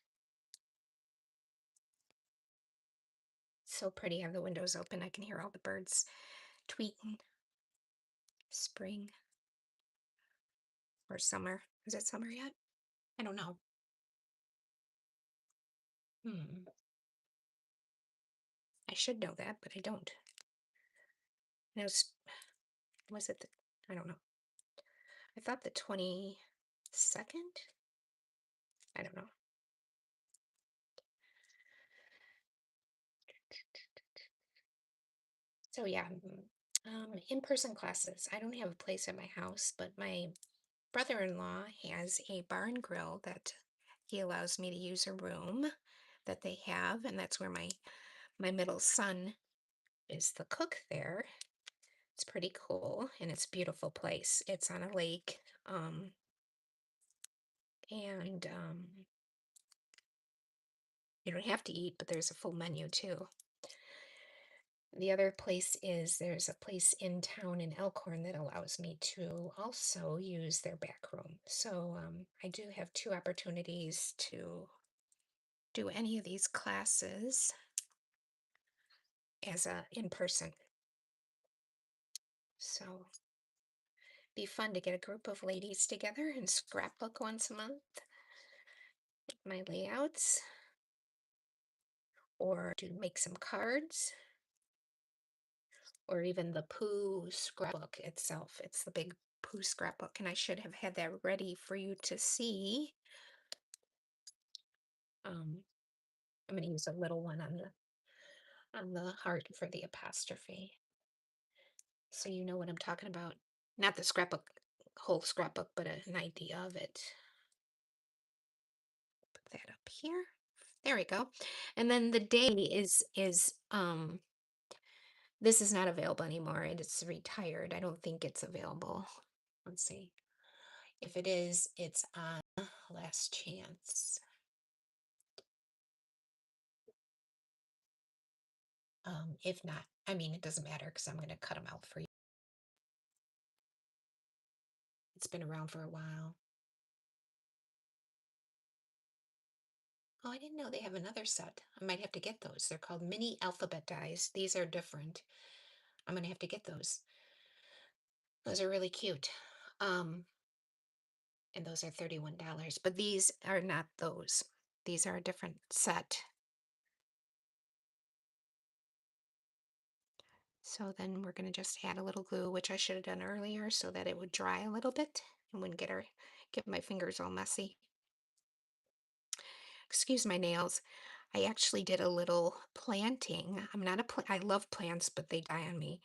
So pretty. I have the windows open. I can hear all the birds tweeting. Spring or summer. Is it summer yet? I don't know. Hmm. I should know that, but I don't. No, was it I don't know. I thought the 22nd? I don't know. So yeah, in-person classes. I don't have a place at my house, but my brother-in-law has a barn grill that he allows me to use a room that they have, and that's where my middle son is the cook there. It's pretty cool and it's a beautiful place. It's on a lake. And You don't have to eat, but there's a full menu too. The other place is there's a place in town in Elkhorn that allows me to also use their back room. So I do have two opportunities to do any of these classes as a in person. So be fun to get a group of ladies together and scrapbook once a month my layouts or to make some cards or even the poo scrapbook itself. It's the big poo scrapbook, and I should have had that ready for you to see. Um, I'm going to use a little one on the heart for the apostrophe, so you know what I'm talking about. Not the scrapbook, whole scrapbook, but an idea of it. Put that up here. There we go. And then the day is this is not available anymore. It's retired. I don't think it's available. Let's see. If it is, it's on last chance. If not, I mean, it doesn't matter because I'm going to cut them out for you. It's been around for a while. Oh, I didn't know they have another set. I might have to get those. They're called mini alphabet dies. These are different. I'm going to have to get those. Those are really cute. And those are $31, but these are not those. These are a different set. So then we're going to just add a little glue, which I should have done earlier so that it would dry a little bit and wouldn't get my fingers all messy. Excuse my nails. I actually did a little planting. I'm not I love plants, but they die on me.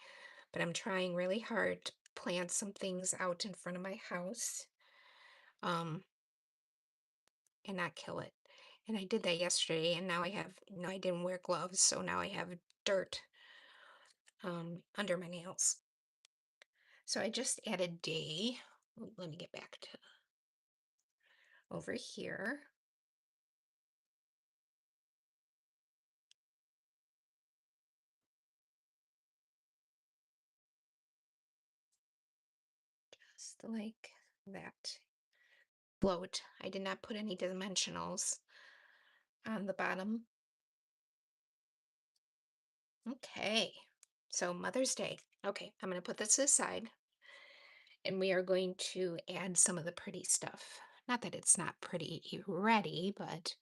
But I'm trying really hard to plant some things out in front of my house, and not kill it. And I did that yesterday, and now I have, no, I didn't wear gloves, so now I have dirt under my nails. So I just added day. Let me get back to over here. Just like that. Float. I did not put any dimensionals on the bottom. Okay, so Mother's Day. Okay, I'm going to put this aside and we are going to add some of the pretty stuff. Not that it's not pretty ready, but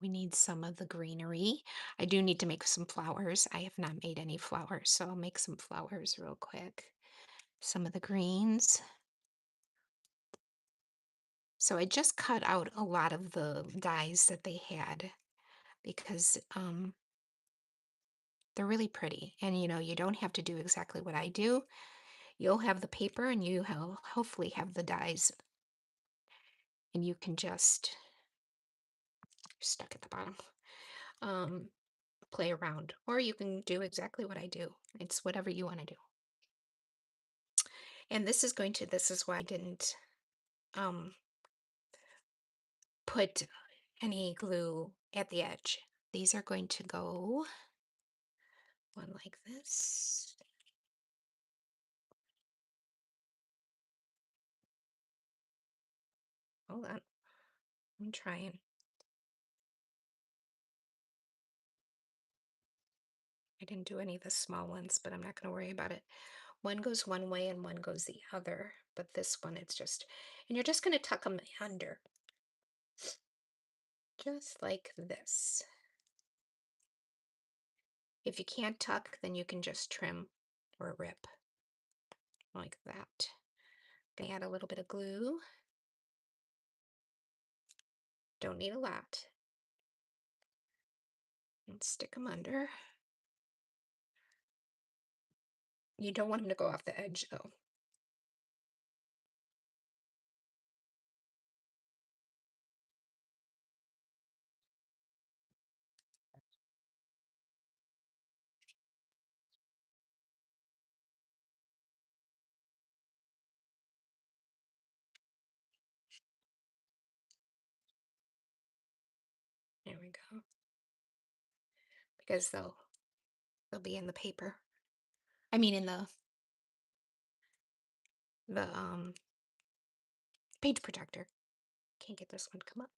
we need some of the greenery. I do need to make some flowers. I have not made any flowers, so I'll make some flowers real quick. Some of the greens. So I just cut out a lot of the dies that they had because they're really pretty. And you know, you don't have to do exactly what I do. You'll have the paper and you hopefully have the dies, and you can just stuck at the bottom play around, or you can do exactly what I do. It's whatever you want to do. And this is why I didn't put any glue at the edge. These are going to go one like this. Hold on, I'm trying. I didn't do any of the small ones, but I'm not going to worry about it. One goes one way and one goes the other, but this one it's just, and you're just going to tuck them under, just like this. If you can't tuck, then you can just trim or rip like that. Gonna add a little bit of glue. Don't need a lot. And stick them under. You don't want them to go off the edge though. go. Because they'll be in the paper. I mean in the page protector. Can't get this one to come up.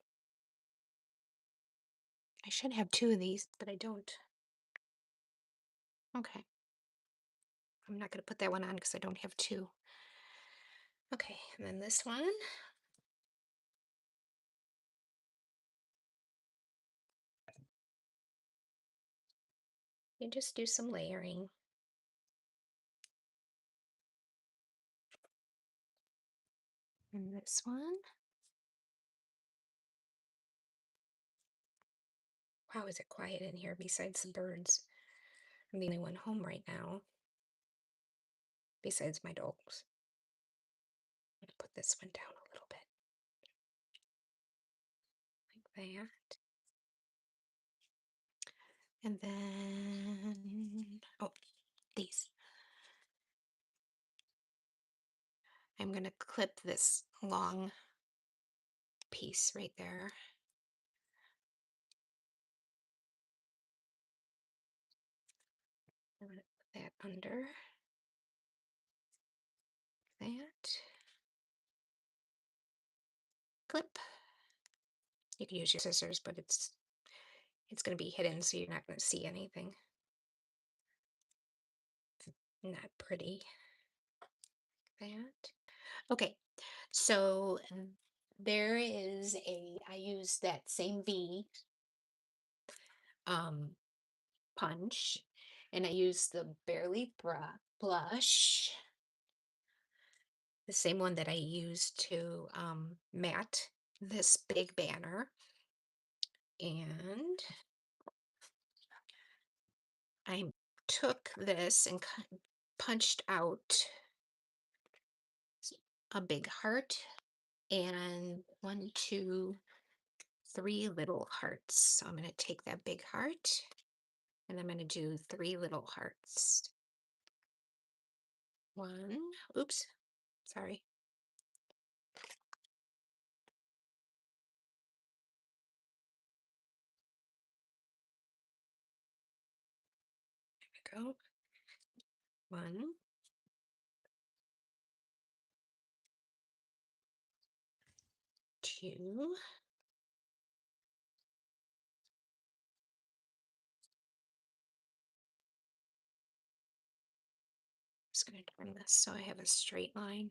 I should have two of these, but I don't. Okay. I'm not going to put that one on because I don't have two. Okay, and then this one. You just do some layering. And this one. Wow, is it quiet in here besides the birds? I'm the only one home right now, besides my dogs. I'm going to put this one down a little bit. Like that. And then, oh, these. I'm going to clip this long piece right there. I'm going to put that under that. Clip. You can use your scissors, but it's going to be hidden, so you're not going to see anything. Not pretty. That. Okay, so there is I use that same V punch, and I use the Barely blush, the same one that I used to matte this big banner. And I took this and punched out a big heart and 1, 2, 3 little hearts. So I'm going to take that big heart and I'm going to do 3 little hearts. 1, oops, sorry. There we go. 1, 2, just going to turn this so I have a straight line.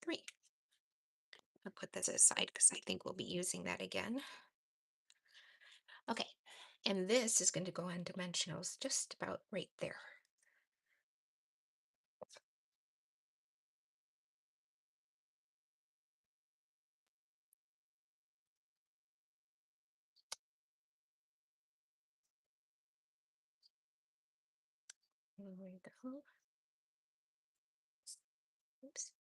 3. I'll put this aside because I think we'll be using that again. Okay, and this is going to go on dimensionals just about right there. There we go. Oops.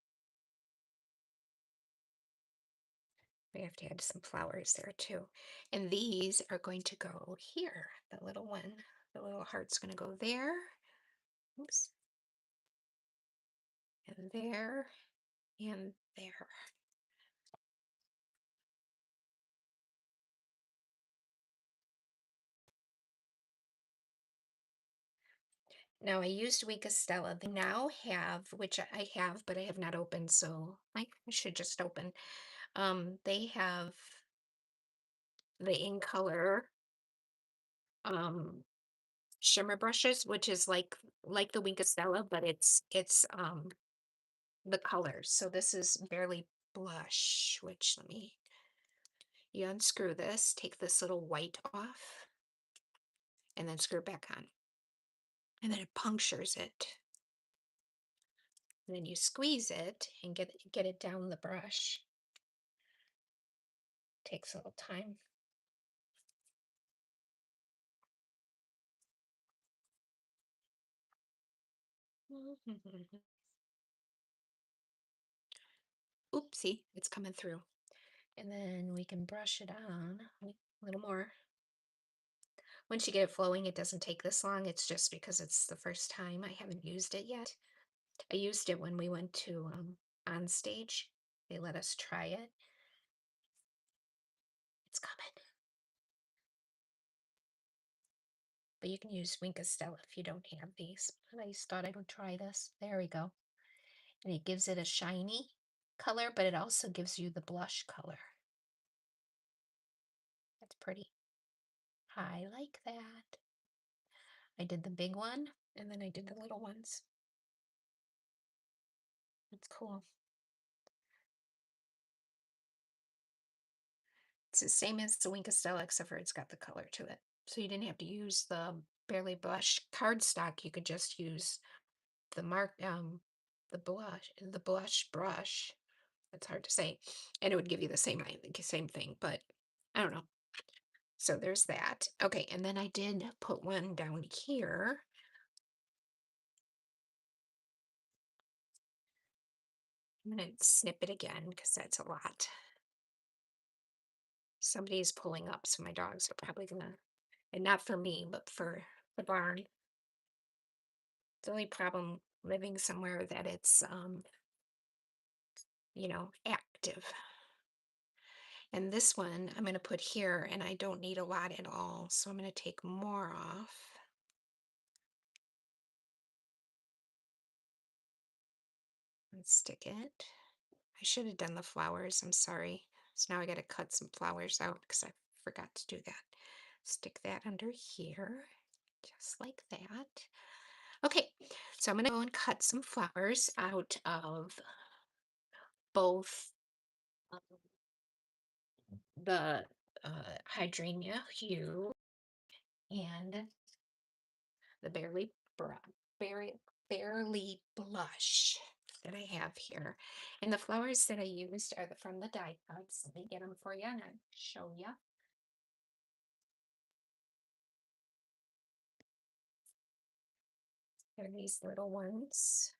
We have to add some flowers there too. And these are going to go here. The little one, the little heart's going to go there. Oops. And there, and there. Now I used Wink of Stella. They now have, which I have, but I have not opened, so I should just open. They have the In Color shimmer brushes, which is like the Wink of Stella, but it's the colors. So this is Barely Blush, which you unscrew this, take this little white off, and then screw it back on. And then it punctures it. And then you squeeze it and get it down the brush. Takes a little time. Oopsie, it's coming through. And then we can brush it on a little more. Once you get it flowing, it doesn't take this long. It's just because it's the first time I haven't used it yet. I used it when we went to on stage. They let us try it. It's coming. But you can use Wink Stella if you don't have these. But I just thought I would try this. There we go. And it gives it a shiny color, but it also gives you the blush color. That's pretty. I like that. I did the big one and then I did the little ones. That's cool. It's the same as the Wink Stella, except for it's got the color to it. So you didn't have to use the Barely Blush cardstock. You could just use the blush brush. It's hard to say, and it would give you the same, I think, same thing, but I don't know. So there's that. Okay, and then I did put one down here. I'm gonna snip it again because that's a lot. Somebody's pulling up, so my dogs are probably gonna, and not for me, but for the barn. The only problem living somewhere that it's active. And this one I'm gonna put here, and I don't need a lot at all, so I'm gonna take more off. And stick it. I should have done the flowers. I'm sorry. So now I got to cut some flowers out because I forgot to do that. Stick that under here, just like that. Okay, so I'm going to go and cut some flowers out of both um, the hydrangea hue and the berry, barely blush that I have here. And the flowers that I used are from the die cuts. Let me get them for you and I'll show you. They're these little ones.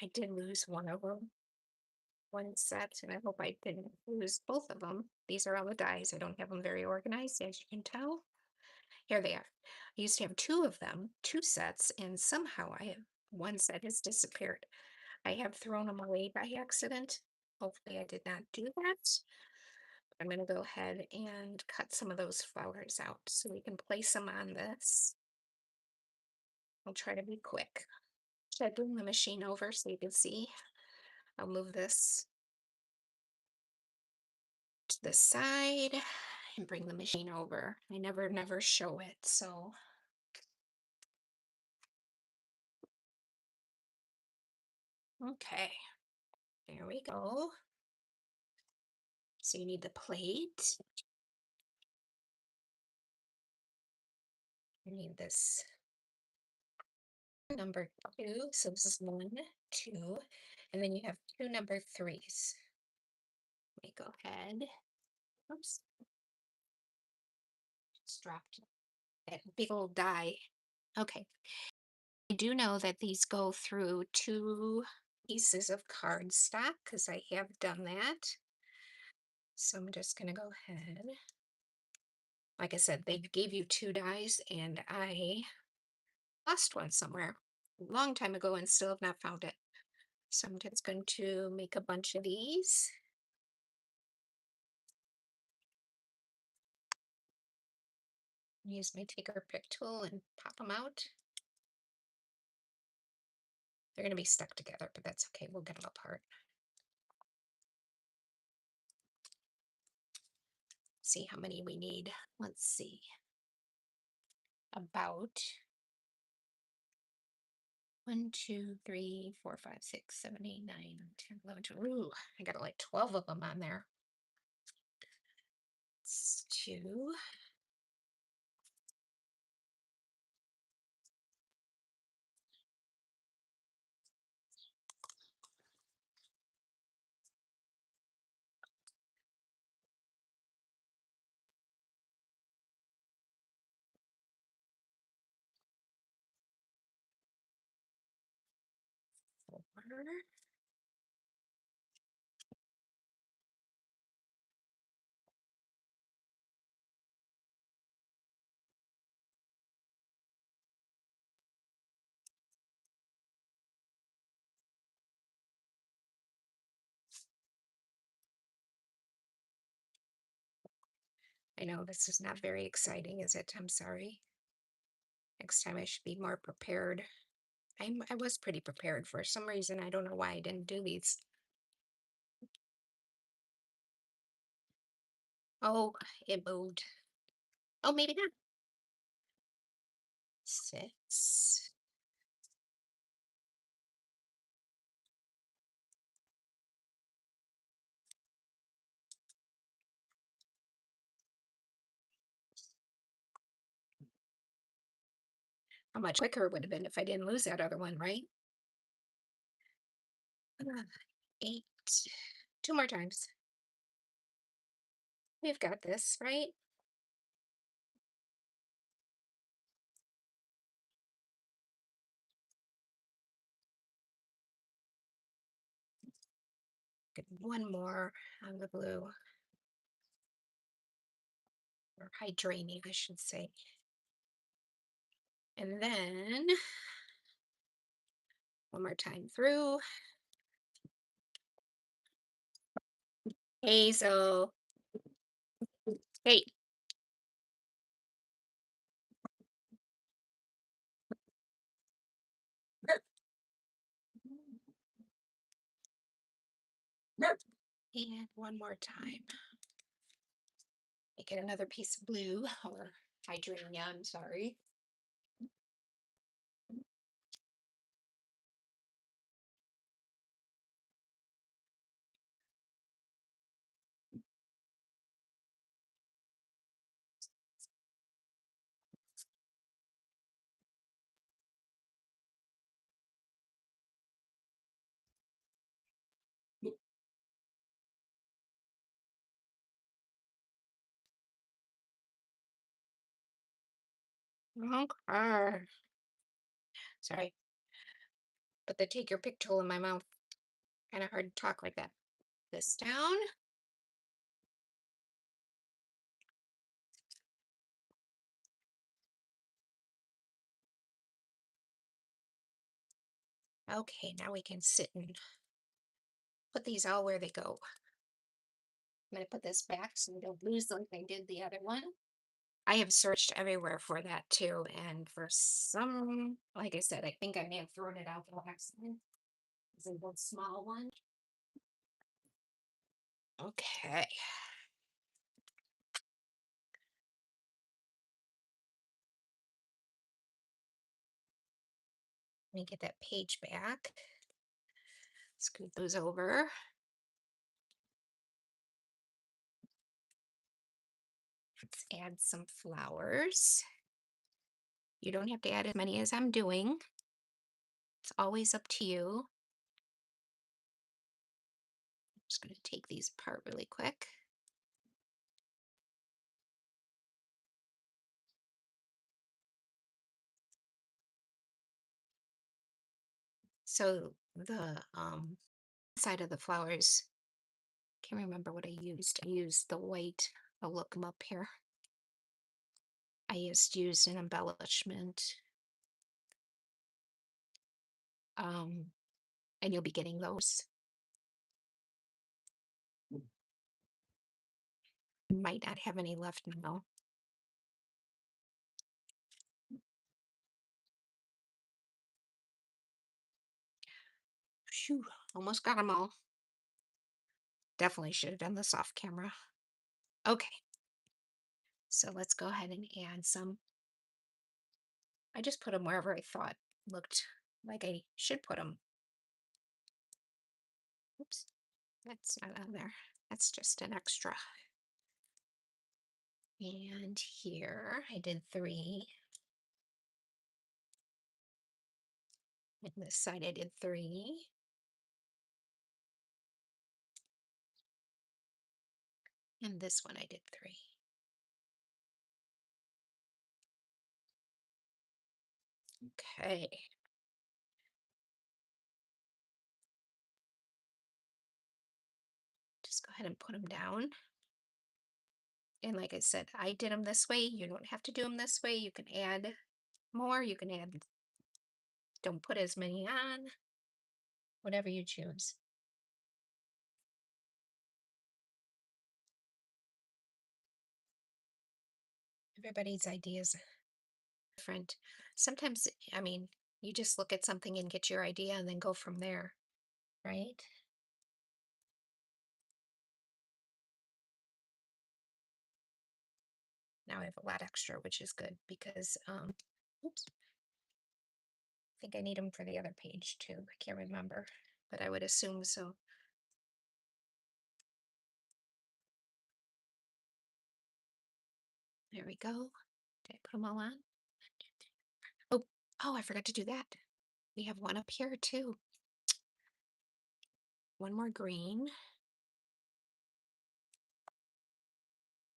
I did lose one of them, one set, and I hope I didn't lose both of them. These are all the dies. I don't have them very organized, as you can tell. Here they are. I used to have two of them, two sets, and somehow one set has disappeared. I have thrown them away by accident. Hopefully I did not do that. I'm going to go ahead and cut some of those flowers out so we can place them on this. I'll try to be quick. Should I bring the machine over so you can see? I'll move this to the side and bring the machine over. I never show it, so. Okay, there we go. So you need the plate. You need this number 2. So this is 1, 2, and then you have 2 number 3s. Let me go ahead. Oops. Just dropped that big old die. Okay. I do know that these go through 2 pieces of cardstock because I have done that. So I'm just gonna go ahead. Like I said, they gave you 2 dies and I lost one somewhere a long time ago and still have not found it. So I'm just going to make a bunch of these. Use my take or pick tool and pop them out. They're going to be stuck together, but that's okay. We'll get them apart. See how many we need. Let's see. About 1, 2, 3, 4, 5, 6, 7, 8, 9, 10, 11, 12. Ooh, I got like 12 of them on there. It's 2. I know this is not very exciting, is it? I'm sorry. Next time I should be more prepared. I was pretty prepared for some reason. I don't know why I didn't do these. Oh, it moved. Oh, maybe not. 6. How much quicker it would have been if I didn't lose that other one, right? Ah, 8. 2 more times. We've got this, right? Get one more on the blue, or hydrangea, I should say. And then one more time through. Hazel. Hey. And one more time. Make it another piece of blue or hydrangea, I'm sorry. Okay. Sorry, but the take your pick tool in my mouth. Kind of hard to talk like that. This down. Okay, now we can sit and put these all where they go. I'm going to put this back so we don't lose like I did the other one. I have searched everywhere for that too, and for some, like I said, I think I may have thrown it out the last time. It's a little small one. Okay. Let me get that page back. Scoot those over. Let's add some flowers. You don't have to add as many as I'm doing. It's always up to you. I'm just going to take these apart really quick. So the side of the flowers, can't remember what I used. I used the white. I'll look them up here. I just used an embellishment. Um, and you'll be getting those. Might not have any left now. Phew, almost got them all. Definitely should have done this off camera. Okay, so let's go ahead and add some. I just put them wherever I thought looked like I should put them. Oops, that's not on there. That's just an extra. And here I did 3. And this side I did 3. And this one I did 3. Okay. Just go ahead and put them down. And like I said, I did them this way. You don't have to do them this way. You can add more. You can add, don't put as many on, whatever you choose. Everybody's ideas are different. Sometimes, I mean, you just look at something and get your idea and then go from there, right? Now I have a lot extra, which is good because, oops, I think I need them for the other page too. I can't remember, but I would assume so. There we go. Did I put them all on? Oh, oh, I forgot to do that. We have one up here too. One more green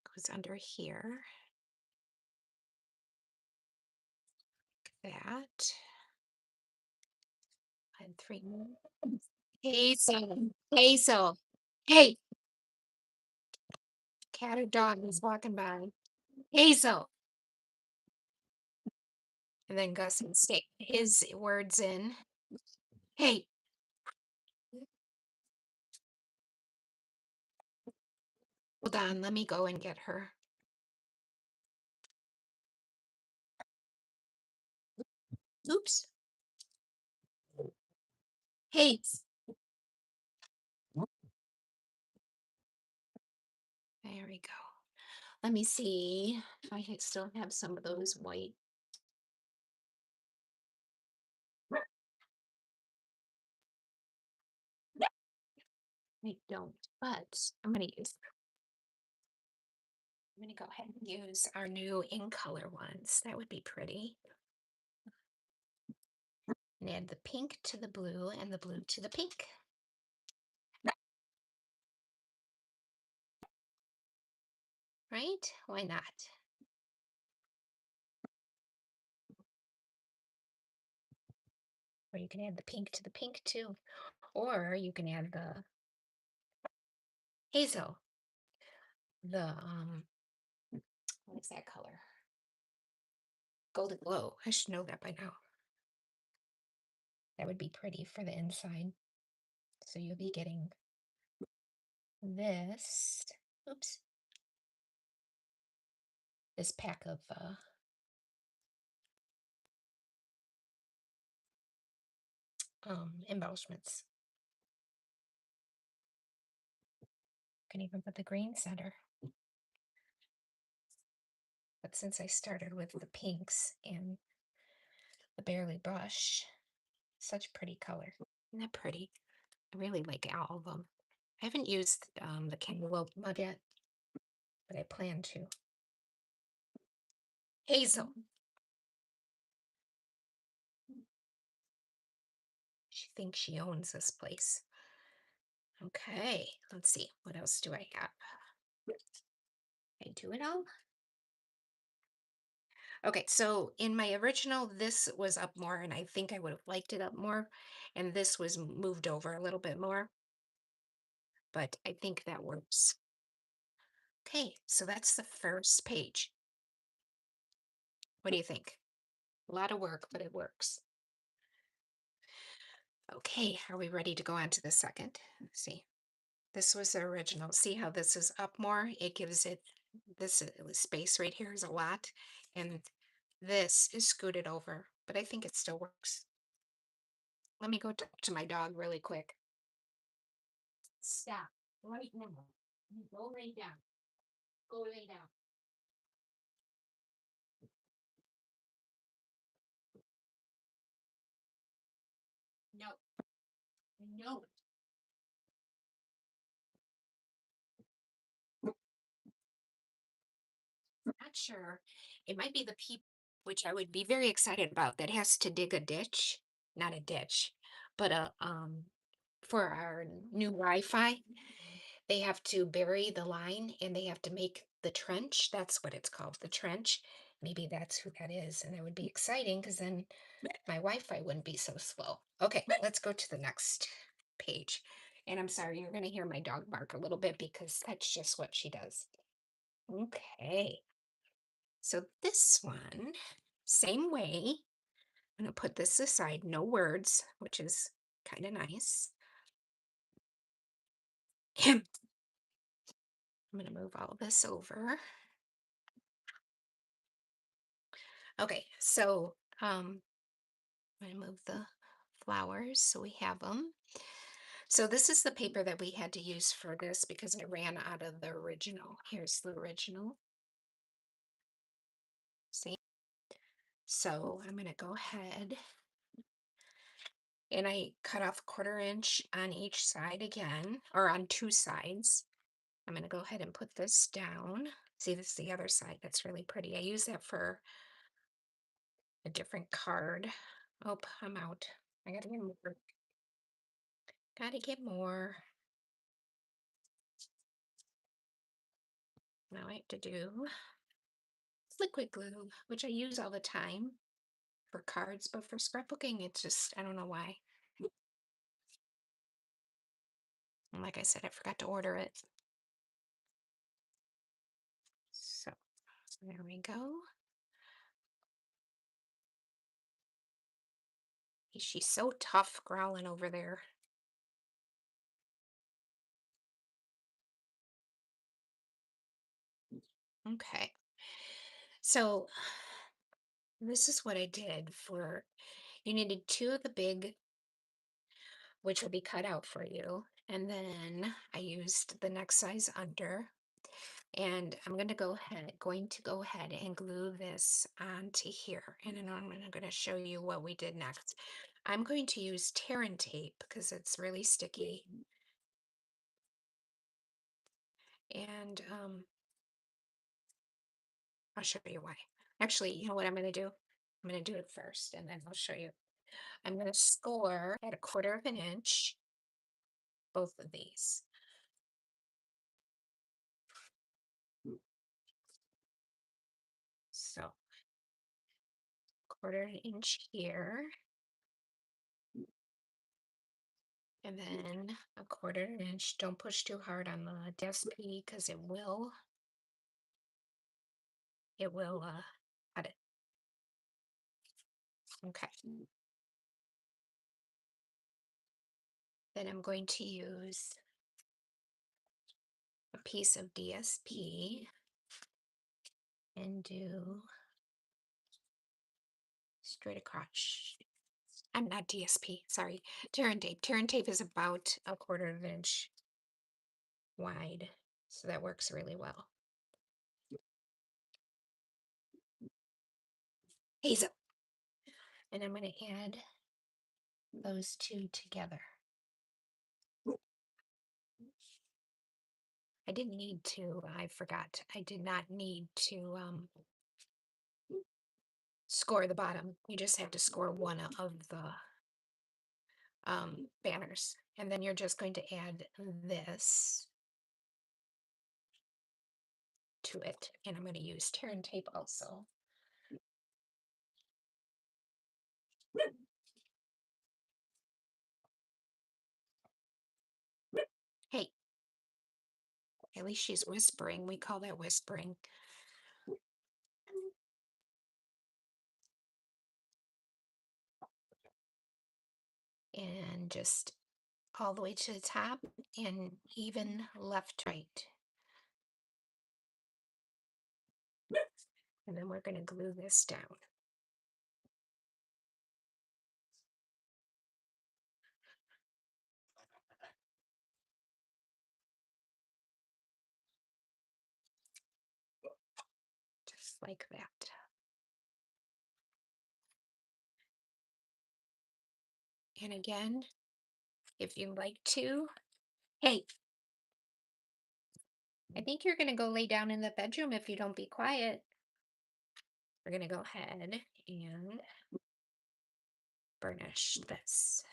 goes under here. Like that. And three more. Hazel. Hazel. Hey, cat or dog is walking by. Hazel. And then Gus and stick his words in. Hey, hold on. Let me go and get her. Oops. Hey, there we go. Let me see if I still have some of those white. I don't, but I'm gonna go ahead and use our new ink color ones. That would be pretty. And add the pink to the blue and the blue to the pink. Right? Why not? Or you can add the pink to the pink too. Or you can add the hazel. The what is that color? Golden glow. I should know that by now. That would be pretty for the inside. So you'll be getting this. Oops. This pack of embellishments. Can even put the green center. But since I started with the pinks and the Barely brush, such pretty color. Isn't that pretty? I really like all of them. I haven't used the cantaloupe mug yet, but I plan to. Hazel. She thinks she owns this place. Okay, let's see. What else do I have? I do it all. Okay, so in my original, this was up more, and I think I would have liked it up more. And this was moved over a little bit more, but I think that works. Okay, so that's the first page. What do you think? A lot of work, but it works. Okay, are we ready to go on to the second? See, this was the original. See how this is up more? It gives it this space right here is a lot, and this is scooted over, but I think it still works. Let me go talk to my dog really quick. Stop right now. Go lay down. Go lay down. No, no. Not sure. It might be the people, which I would be very excited about, that has to dig a ditch, not a ditch, but for our new Wi-Fi, they have to bury the line and they have to make the trench. That's what it's called, the trench. Maybe that's who that is, and that would be exciting because then my Wi-Fi wouldn't be so slow. Okay, let's go to the next page. And I'm sorry, you're going to hear my dog bark a little bit because that's just what she does. Okay. So this one, same way, I'm going to put this aside, no words, which is kind of nice. I'm going to move all this over. Okay, so I'm gonna move the flowers so we have them. So this is the paper that we had to use for this because I ran out of the original. Here's the original. See? So I'm gonna go ahead and I cut off a 1/4 inch on each side again, or on two sides. I'm gonna go ahead and put this down. See, this is the other side. That's really pretty. I use that for a different card. Oh, I'm out. I gotta get more. Gotta get more. Now I have to do liquid glue, which I use all the time for cards, but for scrapbooking, it's just, I don't know why. And like I said, I forgot to order it. So there we go. She's so tough growling over there. Okay. So this is what I did for, you needed two of the big, which will be cut out for you. And then I used the next size under. And I'm going to go ahead and glue this onto here. And then I'm going to show you what we did next. I'm going to use tear and tape because it's really sticky. And I'll show you why. Actually, you know what I'm going to do? I'm going to do it first and then I'll show you. I'm going to score at 1/4 inch, both of these. So 1/4 inch here. And then a 1/4 inch. Don't push too hard on the DSP because it will cut it. Okay. Then I'm going to use a piece of DSP and do straight across. I'm not DSP, sorry. Tear and tape. Tear and tape is about a 1/4 inch wide. So that works really well. Hazel. And I'm going to add those two together. I didn't need to, I forgot. I did not need to score the bottom. You just have to score one of the banners. And then you're just going to add this to it. And I'm going to use tear and tape also. Hey, at least she's whispering. We call that whispering. And just all the way to the top and even left, right. And then we're going to glue this down. Just like that. And again, if you like to, hey, I think you're going to go lay down in the bedroom if you don't be quiet. We're going to go ahead and burnish this.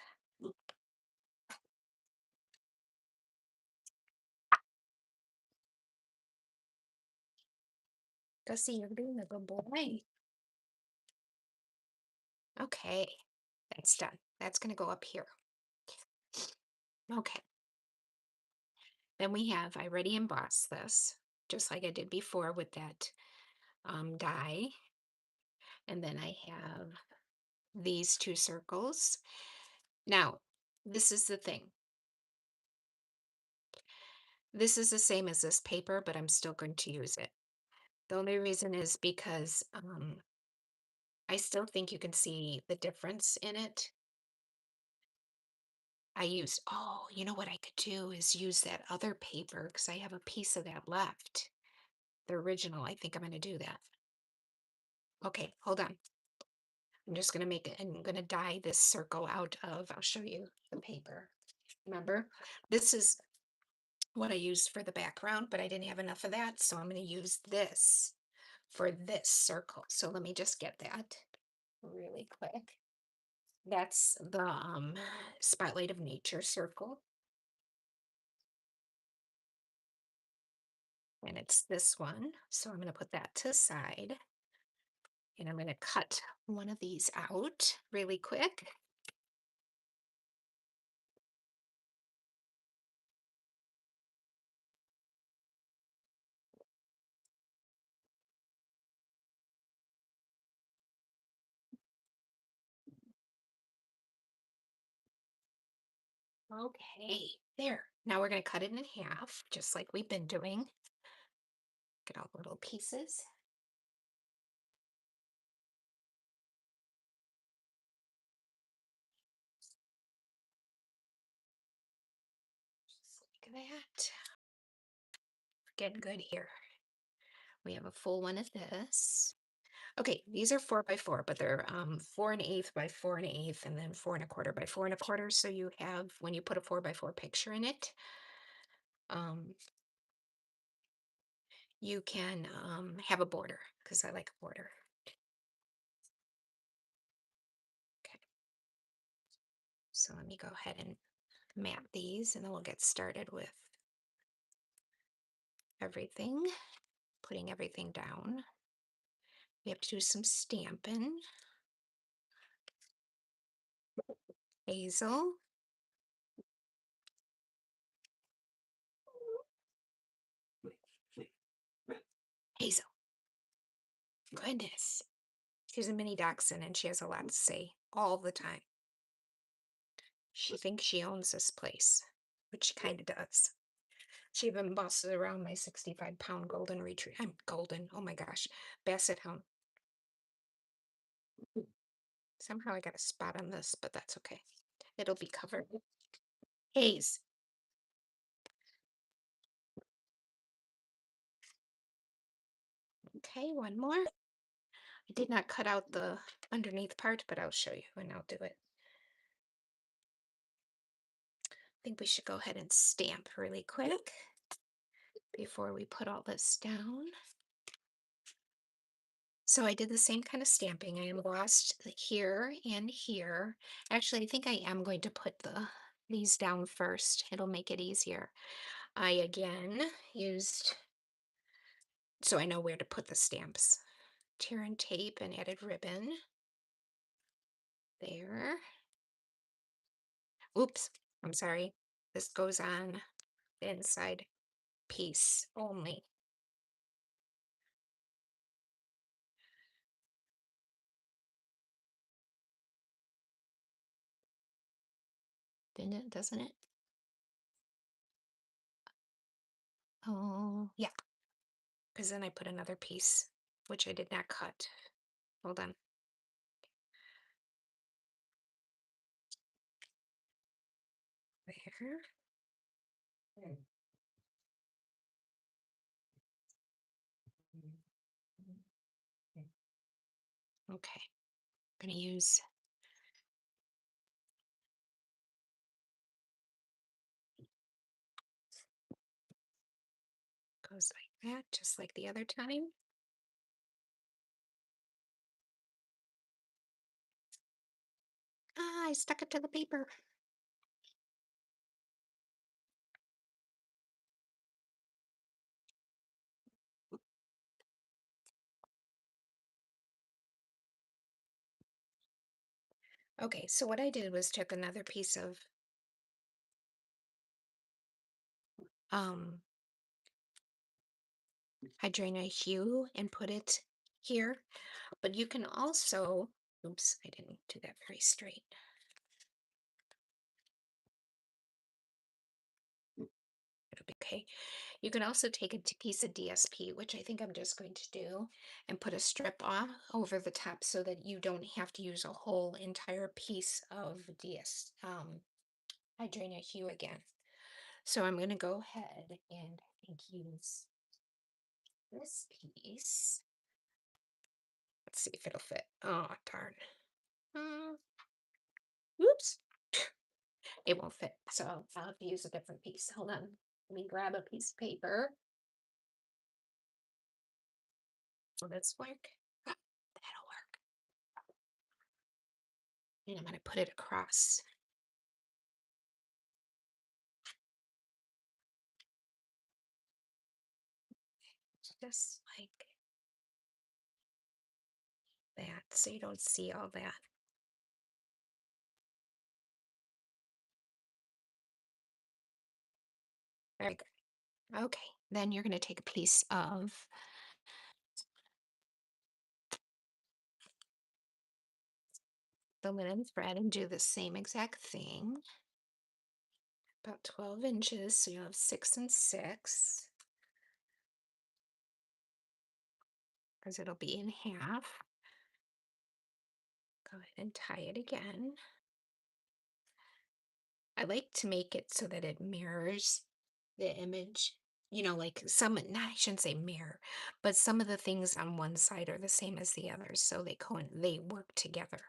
Go see, you're being a good boy. Okay, that's done. That's going to go up here. Okay. Then I already embossed this, just like I did before with that die. And then I have these two circles. Now, this is the thing. This is the same as this paper, but I'm still going to use it. The only reason is because I still think you can see the difference in it. Oh, you know what I could do is use that other paper because I have a piece of that left. The original. I think I'm going to do that. Okay, hold on. I'm just going to make it, I'm going to dye this circle out of, I'll show you the paper. Remember, this is what I used for the background, but I didn't have enough of that, so I'm going to use this for this circle. So let me just get that really quick. That's the Spotlight of Nature circle. And it's this one. So I'm going to put that to the side. And I'm going to cut one of these out really quick. Okay, there. Now we're going to cut it in half, just like we've been doing. Get all the little pieces. Just like that. We're getting good here. We have a full one of this. Okay, these are 4 by 4, but they're 4 1/8 by 4 1/8, and then 4 1/4 by 4 1/4. So you have, when you put a 4 by 4 picture in it, um, you can have a border because I like a border. Okay, so let me go ahead and map these, and then we'll get started with everything, putting everything down. We have to do some stamping. Hazel. Hazel. Goodness. She's a mini dachshund and she has a lot to say all the time. She thinks she owns this place, which she kind of does. She even bosses around my 65-pound golden retriever. I'm golden. Oh my gosh. Basset hound. Somehow I got a spot on this, but that's okay. It'll be covered. Haze. Okay, one more. I did not cut out the underneath part, but I'll show you and I'll do it. I think we should go ahead and stamp really quick before we put all this down. So I did the same kind of stamping. I embossed here and here. Actually, I think I am going to put these down first. It'll make it easier. I again used, so I know where to put the stamps. Tear and tape and added ribbon. There. Oops, I'm sorry. This goes on the inside piece only. Didn't it? Doesn't it? Oh, yeah. Because then I put another piece, which I did not cut. Hold on. There. Okay. I'm going to use goes like that, just like the other time. Ah, I stuck it to the paper. Okay, so what I did was took another piece of um Hydrina hue and put it here, but you can also, oops, I didn't do that very straight. It'll Okay. You can also take a piece of DSP, which I think I'm just going to do, and put a strip off over the top so that you don't have to use a whole entire piece of Hydrina Hue again. So I'm going to go ahead and I think use this piece. Let's see if it'll fit. Oh, darn. Hmm, Oops. It won't fit. So I'll have to use a different piece. Hold on. Let me grab a piece of paper. Will this work? That'll work. And I'm going to put it across. Just like that, so you don't see all that. Very good. Okay, then you're going to take a piece of the linen thread and do the same exact thing. About 12 inches, so you'll have 6 and 6. Because it'll be in half. Go ahead and tie it again. I like to make it so that it mirrors the image. You know, like I shouldn't say mirror, but some of the things on one side are the same as the others, so they work together.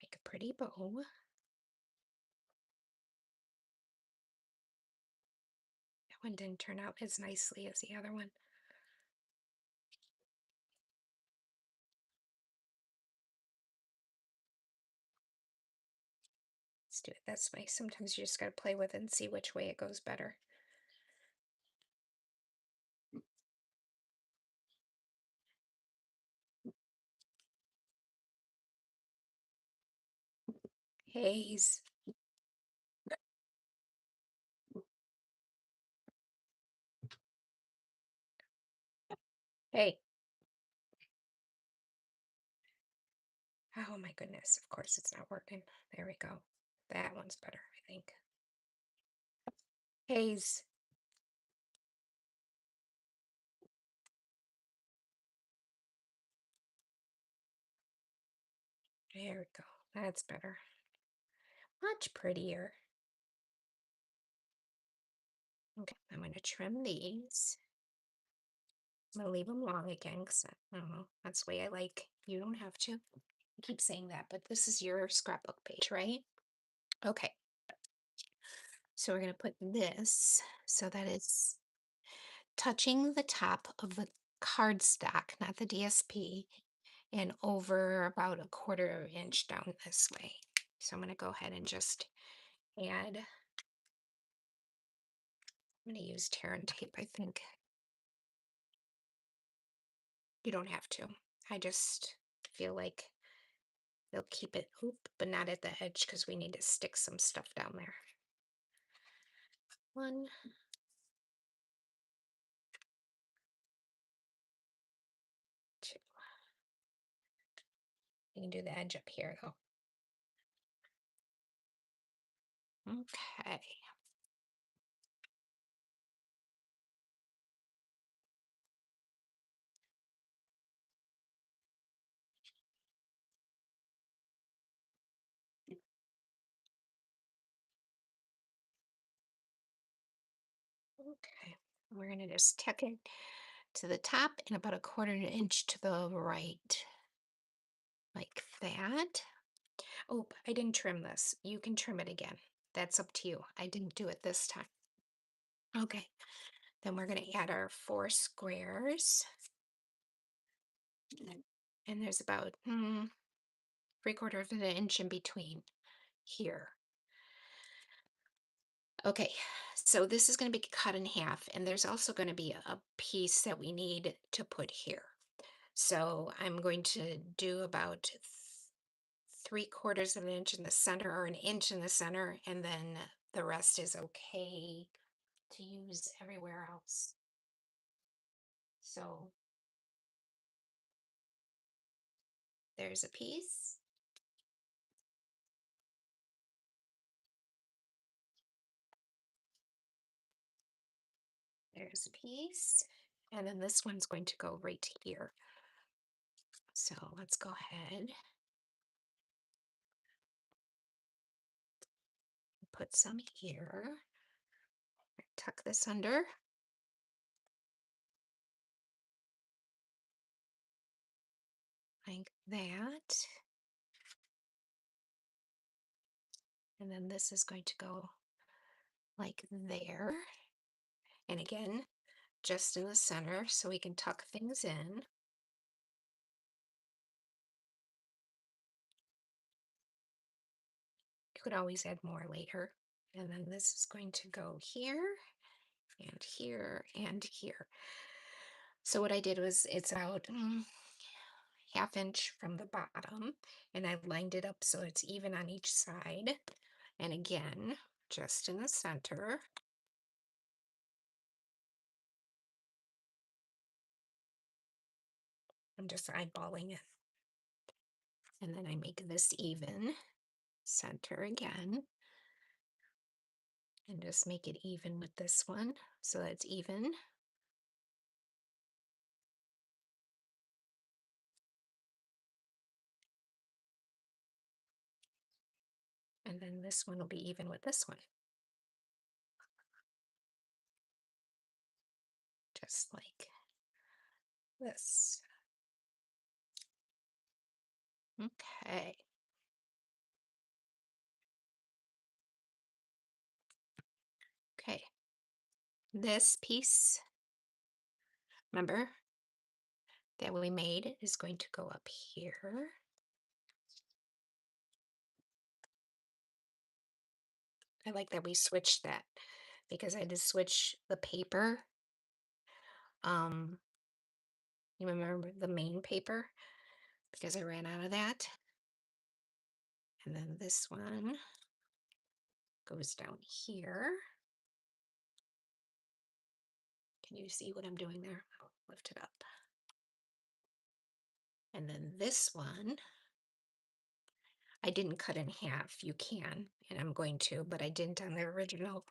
Make a pretty bow. That one didn't turn out as nicely as the other one. Let's do it this way. Sometimes you just got to play with it and see which way it goes better. Haze. Hey. Oh my goodness. Of course it's not working. There we go. That one's better, I think. Haze. There we go. That's better. Much prettier. Okay, I'm going to trim these. I'm going to leave them long again because I don't know. That's the way I like. You don't have to. I keep saying that, but this is your scrapbook page, right? Okay. So we're going to put this so that it's touching the top of the cardstock, not the DSP, and over about a 1/4 inch down this way. So I'm going to go ahead and just add, I'm going to use tear and tape, I think. You don't have to. I just feel like they'll keep it oop, but not at the edge because we need to stick some stuff down there. 1, 2. You can do the edge up here though. Okay. Okay. We're going to just tuck it to the top and about a 1/4 inch to the right. Like that. Oh, I didn't trim this. You can trim it again. That's up to you. I didn't do it this time. Okay. Then we're going to add our 4 squares. And there's about 3/4 of an inch in between here. Okay, so this is going to be cut in half, and there's also going to be a piece that we need to put here. So I'm going to do about 3/4 of an inch in the center or an inch in the center, and then the rest is okay to use everywhere else. So there's a piece. There's a piece. And then this one's going to go right here. So let's go ahead, put some here, tuck this under. Like that. And then this is going to go like there. And again, just in the center so we can tuck things in. You could always add more later. And then this is going to go here and here and here. So what I did was it's about 1/2 inch from the bottom, and I lined it up so it's even on each side. And again, just in the center. I'm just eyeballing it. And then I make this even, center again, and just make it even with this one so that it's even. And then this one will be even with this one. Just like this. Okay. Okay. This piece, remember, that we made is going to go up here. I like that we switched that because I had to switch the paper. You remember the main paper because I ran out of that. And then this one goes down here. Can you see what I'm doing there? I'll lift it up. And then this one, I didn't cut in half. You can, and I'm going to, but I didn't on the original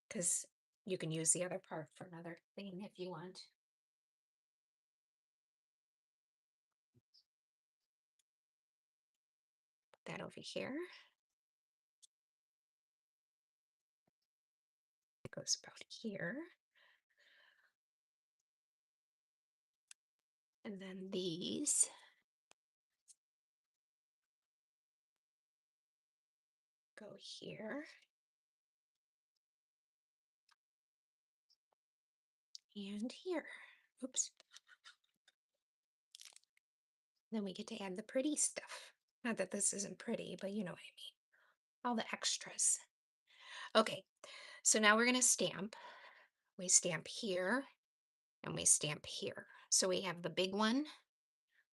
because you can use the other part for another thing if you want. Put that over here. It goes about here. And then these go here. And here. Oops. Then we get to add the pretty stuff. Not that this isn't pretty, but you know what I mean. All the extras. Okay, so now we're going to stamp. We stamp here and we stamp here. So we have the big one,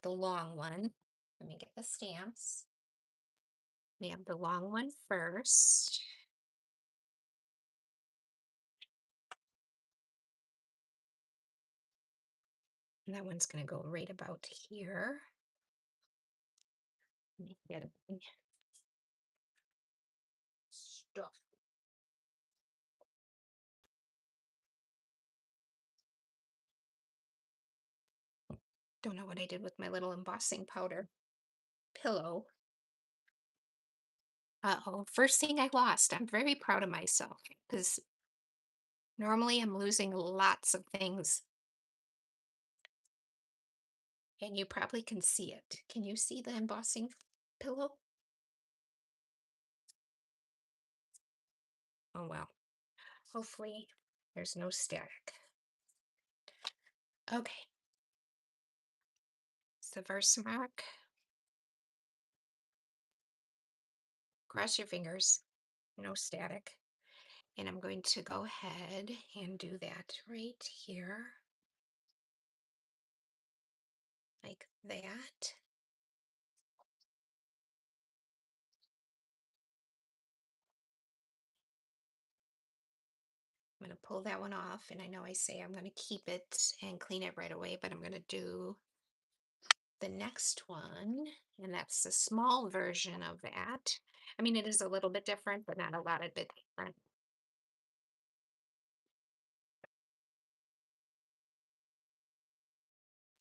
the long one. Let me get the stamps. We have the long one first. And that one's going to go right about here. Let me get a stuff. Don't know what I did with my little embossing powder pillow. Uh-oh, first thing I lost. I'm very proud of myself because normally I'm losing lots of things. And you probably can see it. Can you see the embossing pillow? Oh well. Hopefully there's no static. Okay. It's the Versamark. Cross your fingers. No static. And I'm going to go ahead and do that right here. Like that. I'm going to pull that one off, and I know I say I'm going to keep it and clean it right away, but I'm going to do the next one, and that's the small version of that. I mean, it is a little bit different, but not a lot of bit different.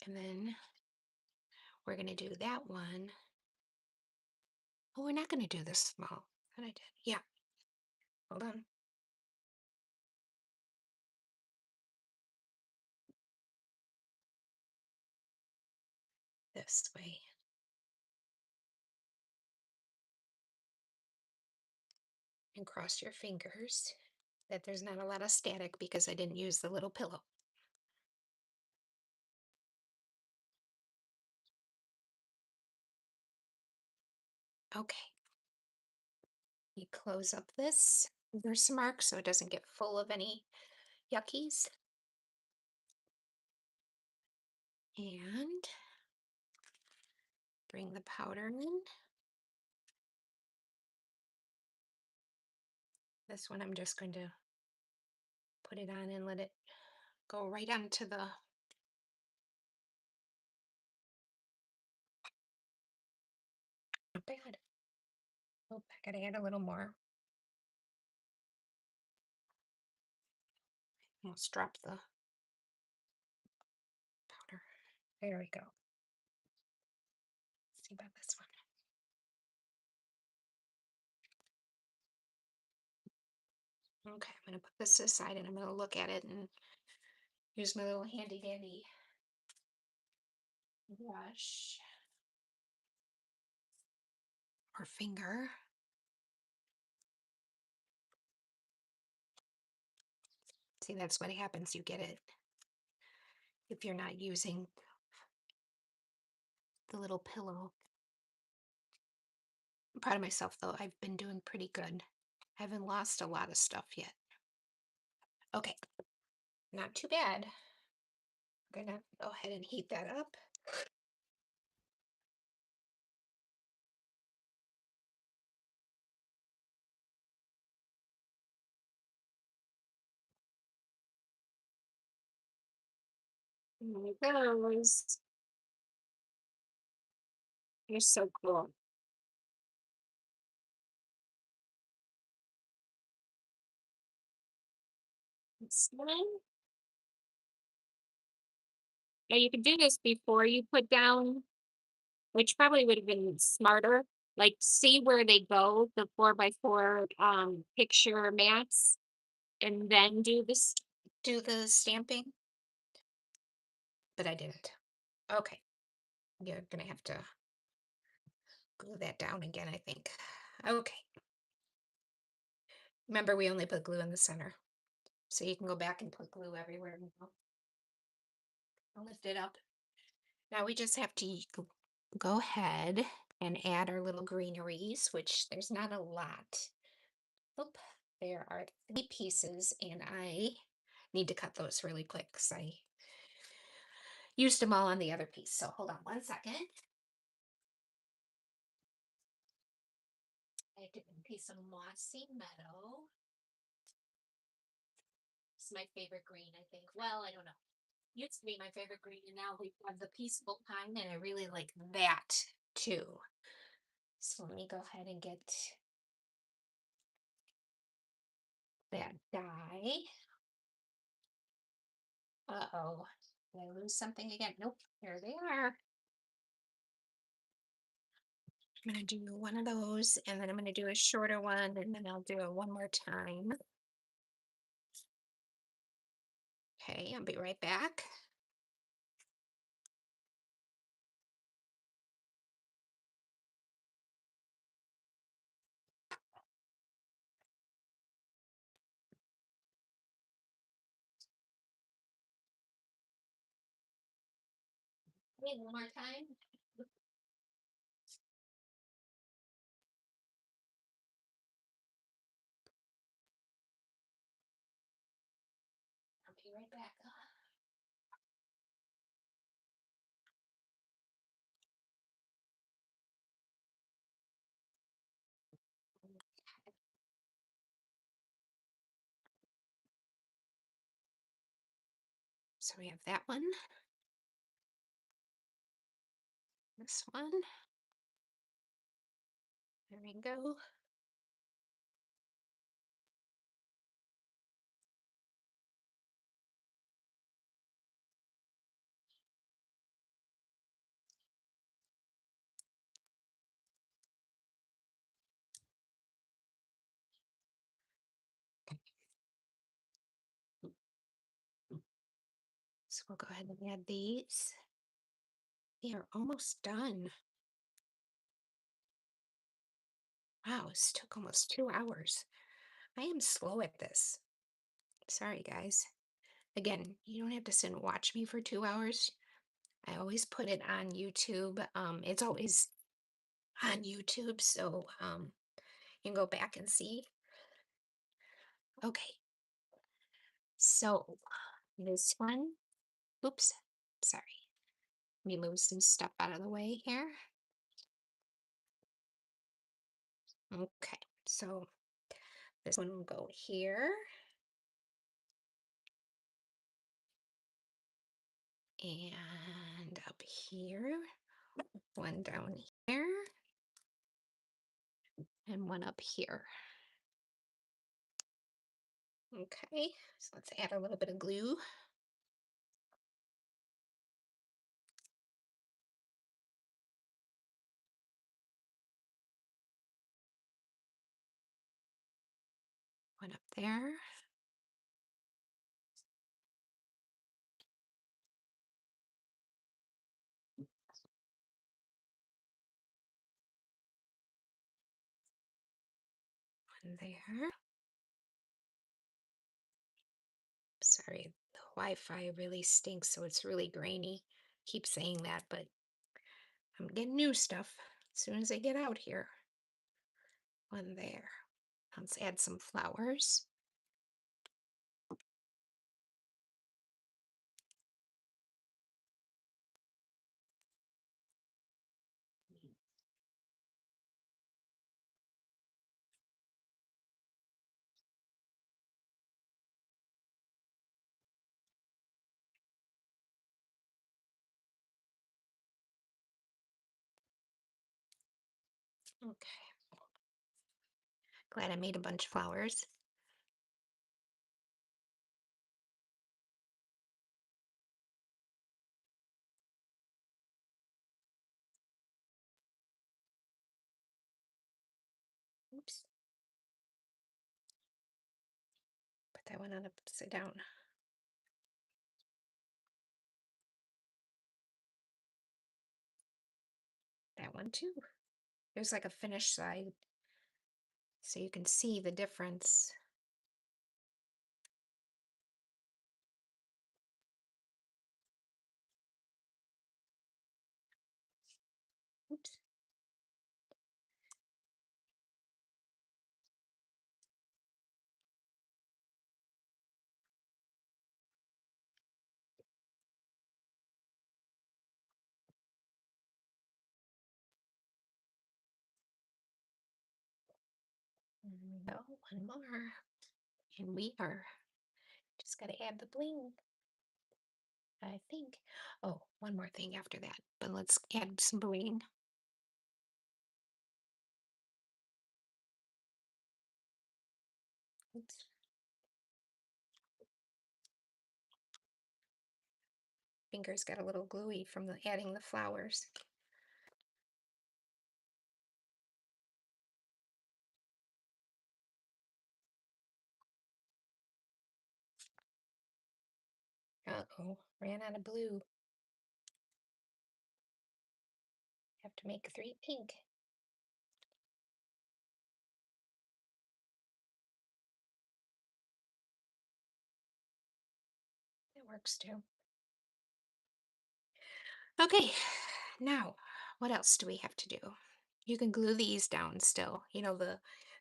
And then we're going to do that one. Oh, we're not going to do this small. That I did. Yeah. Hold on. This way. And cross your fingers that there's not a lot of static because I didn't use the little pillow. Okay. You close up this reverse mark so it doesn't get full of any yuckies. And bring the powder in. This one I'm just going to put it on and let it go right onto the not bad. Oh, I gotta add a little more. Almost drop the powder. There we go. Let's see about this one. Okay, I'm gonna put this aside and I'm gonna look at it and use my little handy dandy brush or finger. See, that's what happens. You get it if you're not using the little pillow. I'm proud of myself though. I've been doing pretty good. I haven't lost a lot of stuff yet. Okay, not too bad. I'm gonna go ahead and heat that up. There it goes. You're so cool. This one. Now you could do this before you put down, which probably would have been smarter. Like see where they go, the 4x4 picture mats, and then do the stamping. But I didn't. Okay. You're gonna have to glue that down again, I think. Okay. Remember, we only put glue in the center. So you can go back and put glue everywhere now. I'll lift it up. Now we just have to go ahead and add our little greeneries, which there's not a lot. Oop, there are 3 pieces, and I need to cut those really quick because I used them all on the other piece. So hold on 1 second. I did a piece of mossy meadow. It's my favorite green, I think. Well, I don't know. Used to be my favorite green, and now we have the peaceful pine, and I really like that too. So let me go ahead and get that dye. Uh-oh. Did I lose something again? Nope. Here they are. I'm going to do one of those, and then I'm going to do a shorter one, and then I'll do it one more time. Okay, I'll be right back. Wait, one more time. I'll be right back. So we have that one, this one. There we go. So we'll go ahead and add these. They are almost done. Wow, this took almost 2 hours. I am slow at this. Sorry, guys. Again, you don't have to sit and watch me for 2 hours. I always put it on YouTube. It's always on YouTube, so you can go back and see. Okay, so this one, oops, sorry. Let me move some stuff out of the way here. Okay, so this one will go here. And up here, one down here, and one up here. Okay, so let's add a little bit of glue. One up there. One there. Sorry, the Wi-Fi really stinks, so it's really grainy. Keep saying that, but I'm getting new stuff as soon as I get out here. One there. Let's add some flowers. Okay. Glad I made a bunch of flowers. Oops. Put that one on upside down. That one too. There's like a finished side, so you can see the difference. Oops. There we go. One more. And we are just got to add the bling, I think. Oh, one more thing after that, but let's add some bling. Oops. Fingers got a little gluey from the adding the flowers. Uh-oh, ran out of blue. Have to make 3 pink. That works too. Okay, now what else do we have to do? You can glue these down still. You know,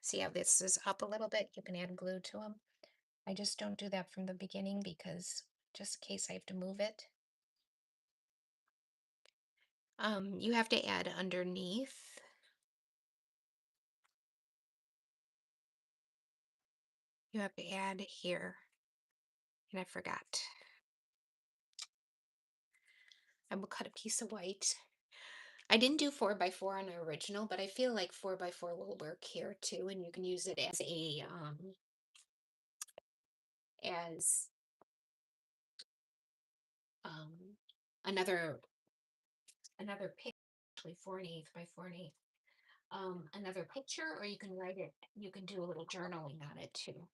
see how this is up a little bit? You can add glue to them. I just don't do that from the beginning because just in case I have to move it. You have to add underneath. You have to add here. And I forgot. I will cut a piece of white. I didn't do 4x4 on the original, but I feel like 4x4 will work here too, and you can use it as a as um another picture, actually 4 1/8 by 4 1/8. Another picture, or you can write it, you can do a little journaling on it too.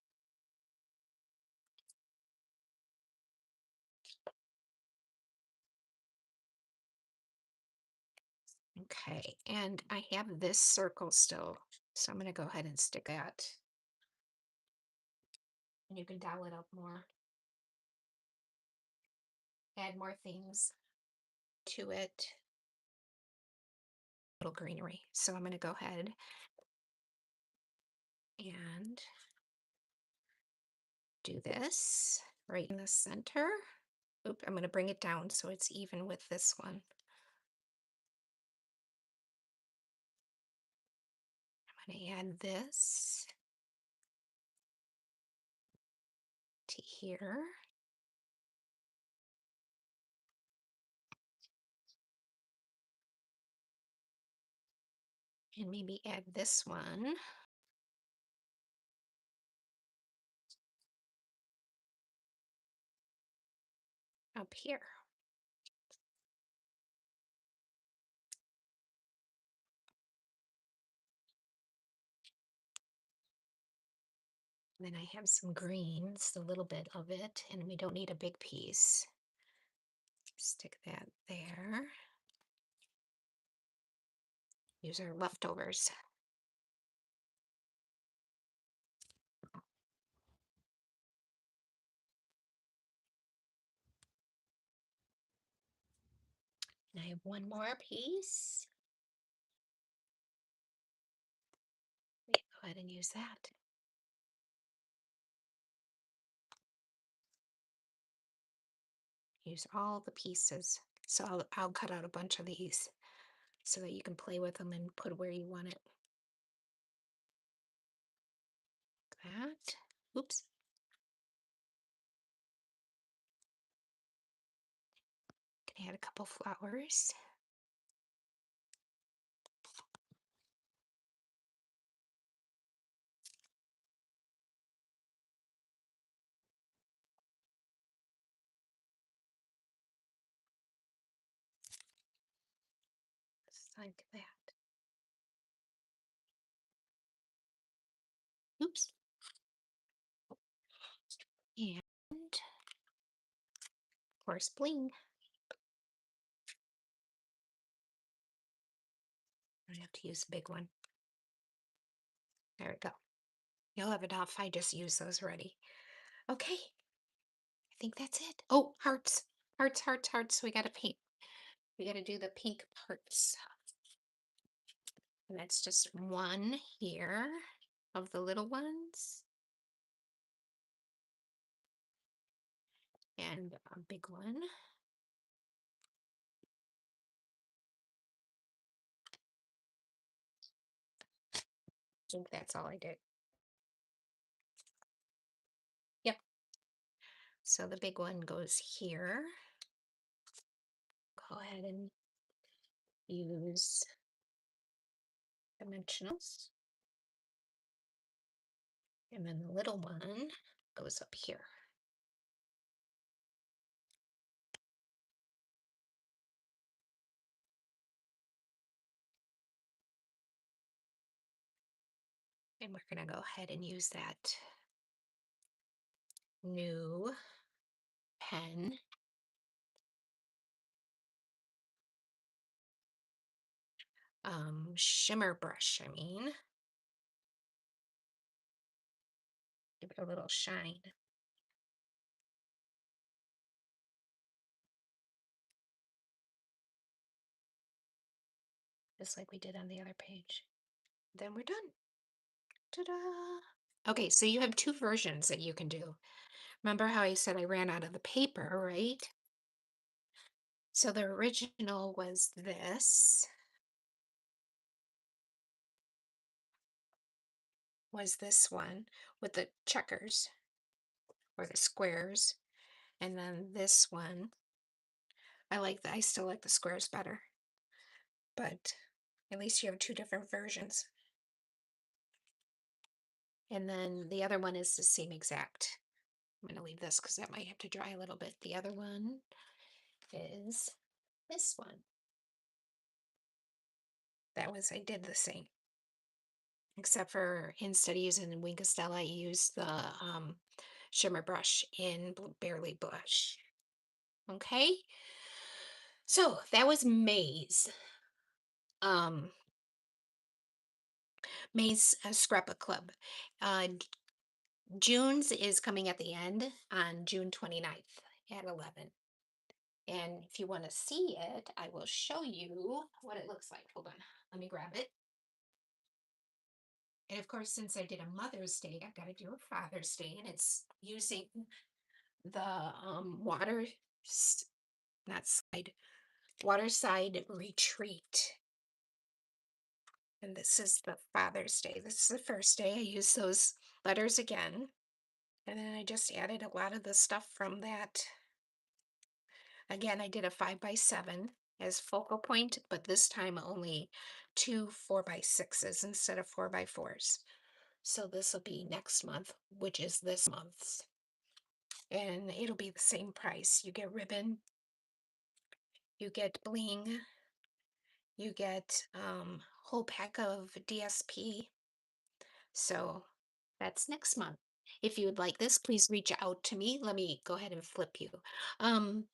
Okay, and I have this circle still, so I'm going to go ahead and stick that. And you can dial it up more, add more things to it. Little greenery. So I'm going to go ahead and do this right in the center. Oop, I'm going to bring it down so it's even with this one. I'm going to add this to here. And maybe add this one up here. Then I have some greens, a little bit of it, and we don't need a big piece. Stick that there. Use our leftovers. And I have one more piece. We can go ahead and use that. Use all the pieces. So I'll cut out a bunch of these so that you can play with them and put where you want it. Like that. Oops. Can add a couple flowers. Just like that. Oops. And of course, bling. I have to use a big one. There we go. You'll have enough. I just use those ready. Okay. I think that's it. Oh, hearts. Hearts, hearts, hearts. We gotta paint. We gotta do the pink parts. And that's just one here of the little ones. And a big one. I think that's all I did. Yep. So the big one goes here. Go ahead and use dimensionals. And then the little one goes up here. And we're going to go ahead and use that new pen. Shimmer brush, I mean. Give it a little shine. Just like we did on the other page. Then we're done. Ta-da! Okay, so you have two versions that you can do. Remember how I said I ran out of the paper, right? So the original was this. Was this one with the checkers or the squares. And then this one I still like the squares better, but at least you have two different versions. And then the other one is the same exact. I'm going to leave this because that might have to dry a little bit. The other one is this one. I did the same, except for instead of using Wink of Stella, I used the shimmer brush in Barely Blush. Okay, so that was um, May's Scrapbook Club. J- June's is coming at the end on June 29th at 11. And if you want to see it, I will show you what it looks like. Hold on, let me grab it. And of course, since I did a Mother's Day, I've got to do a Father's Day, and it's using the not side, water side retreat. And this is the Father's Day. This is the first day I use those letters again. And then I just added a lot of the stuff from that. Again, I did a 5x7 as focal point, but this time only two 4x6s instead of 4x4s. So this will be next month, which is this month's. And it'll be the same price. You get ribbon, you get bling, you get whole pack of DSP. So that's next month. If you would like this, please reach out to me. Let me go ahead and flip you. Um,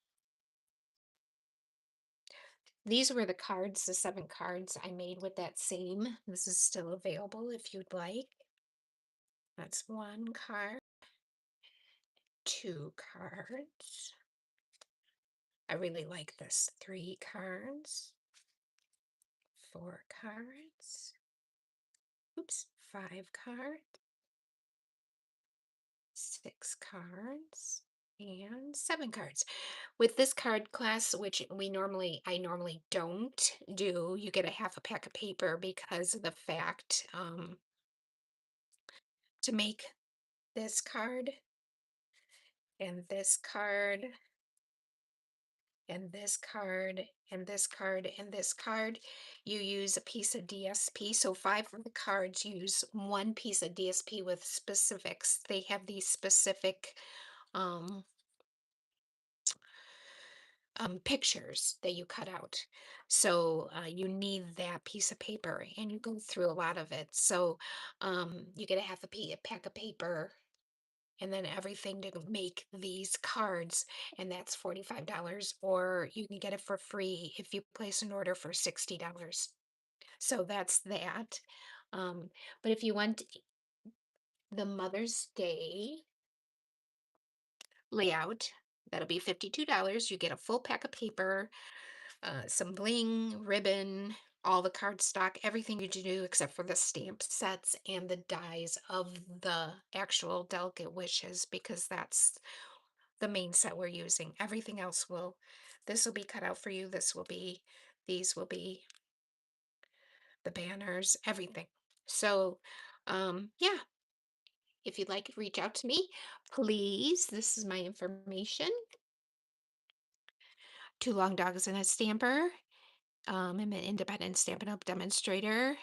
these were the cards, the 7 cards I made with that same. This is still available if you'd like. That's 1 card, 2 cards. I really like this. 3 cards, 4 cards. Oops, 5 cards, 6 cards, and 7 cards. With this card class, which I normally don't do, you get a half a pack of paper because of the fact to make this card and this card and this card and this card and this card, you use a piece of DSP. So 5 of the cards use one piece of DSP with specifics. They have these specific um, pictures that you cut out. So you need that piece of paper and you go through a lot of it. So you get a half a pack of paper and then everything to make these cards, and that's $45. Or you can get it for free if you place an order for $60. So that's that. Um, but if you want the Mother's Day layout, that'll be $52. You get a full pack of paper, some bling, ribbon, all the cardstock, everything you do except for the stamp sets and the dies of the actual delicate wishes, because that's the main set we're using. Everything else this will be cut out for you. These will be the banners, everything. So, yeah, if you'd like, reach out to me, please. This is my information. Two long dogs and a stamper. I'm an independent Stampin' Up! Demonstrator.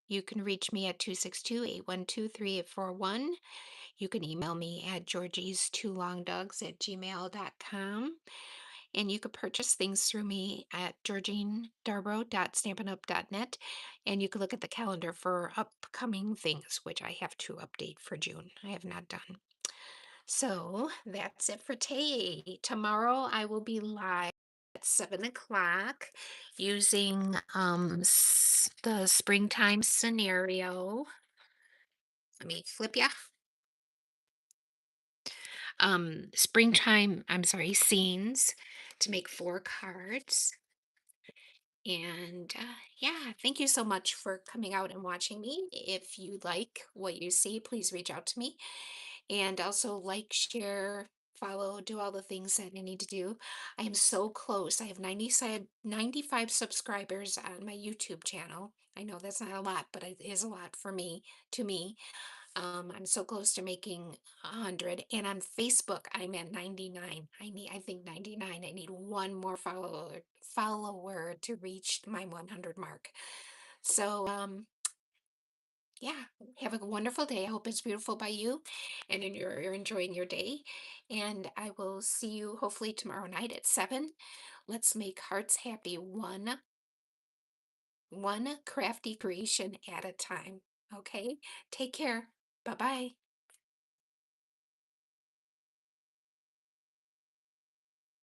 You can reach me at 262-812-3841. You can email me at georgies2longdogs@gmail.com. And you could purchase things through me at georginedarbo.stampinup.net. And you can look at the calendar for upcoming things, which I have to update for June. I have not done. So that's it for today. Tomorrow I will be live at 7 o'clock using the springtime scenario. Let me flip ya. I'm sorry, scenes to make 4 cards. And yeah, thank you so much for coming out and watching me. If you like what you see, please reach out to me. And also like, share, follow, do all the things that I need to do. I am so close. I have 95 subscribers on my YouTube channel. I know that's not a lot, but it is a lot for me, to me. I'm so close to making 100, and on Facebook, I'm at 99. I think 99. I need one more follower to reach my 100 mark. So, yeah, have a wonderful day. I hope it's beautiful by you, and you're enjoying your day. And I will see you hopefully tomorrow night at 7. Let's make hearts happy, one crafty creation at a time. Okay, take care. Bye bye.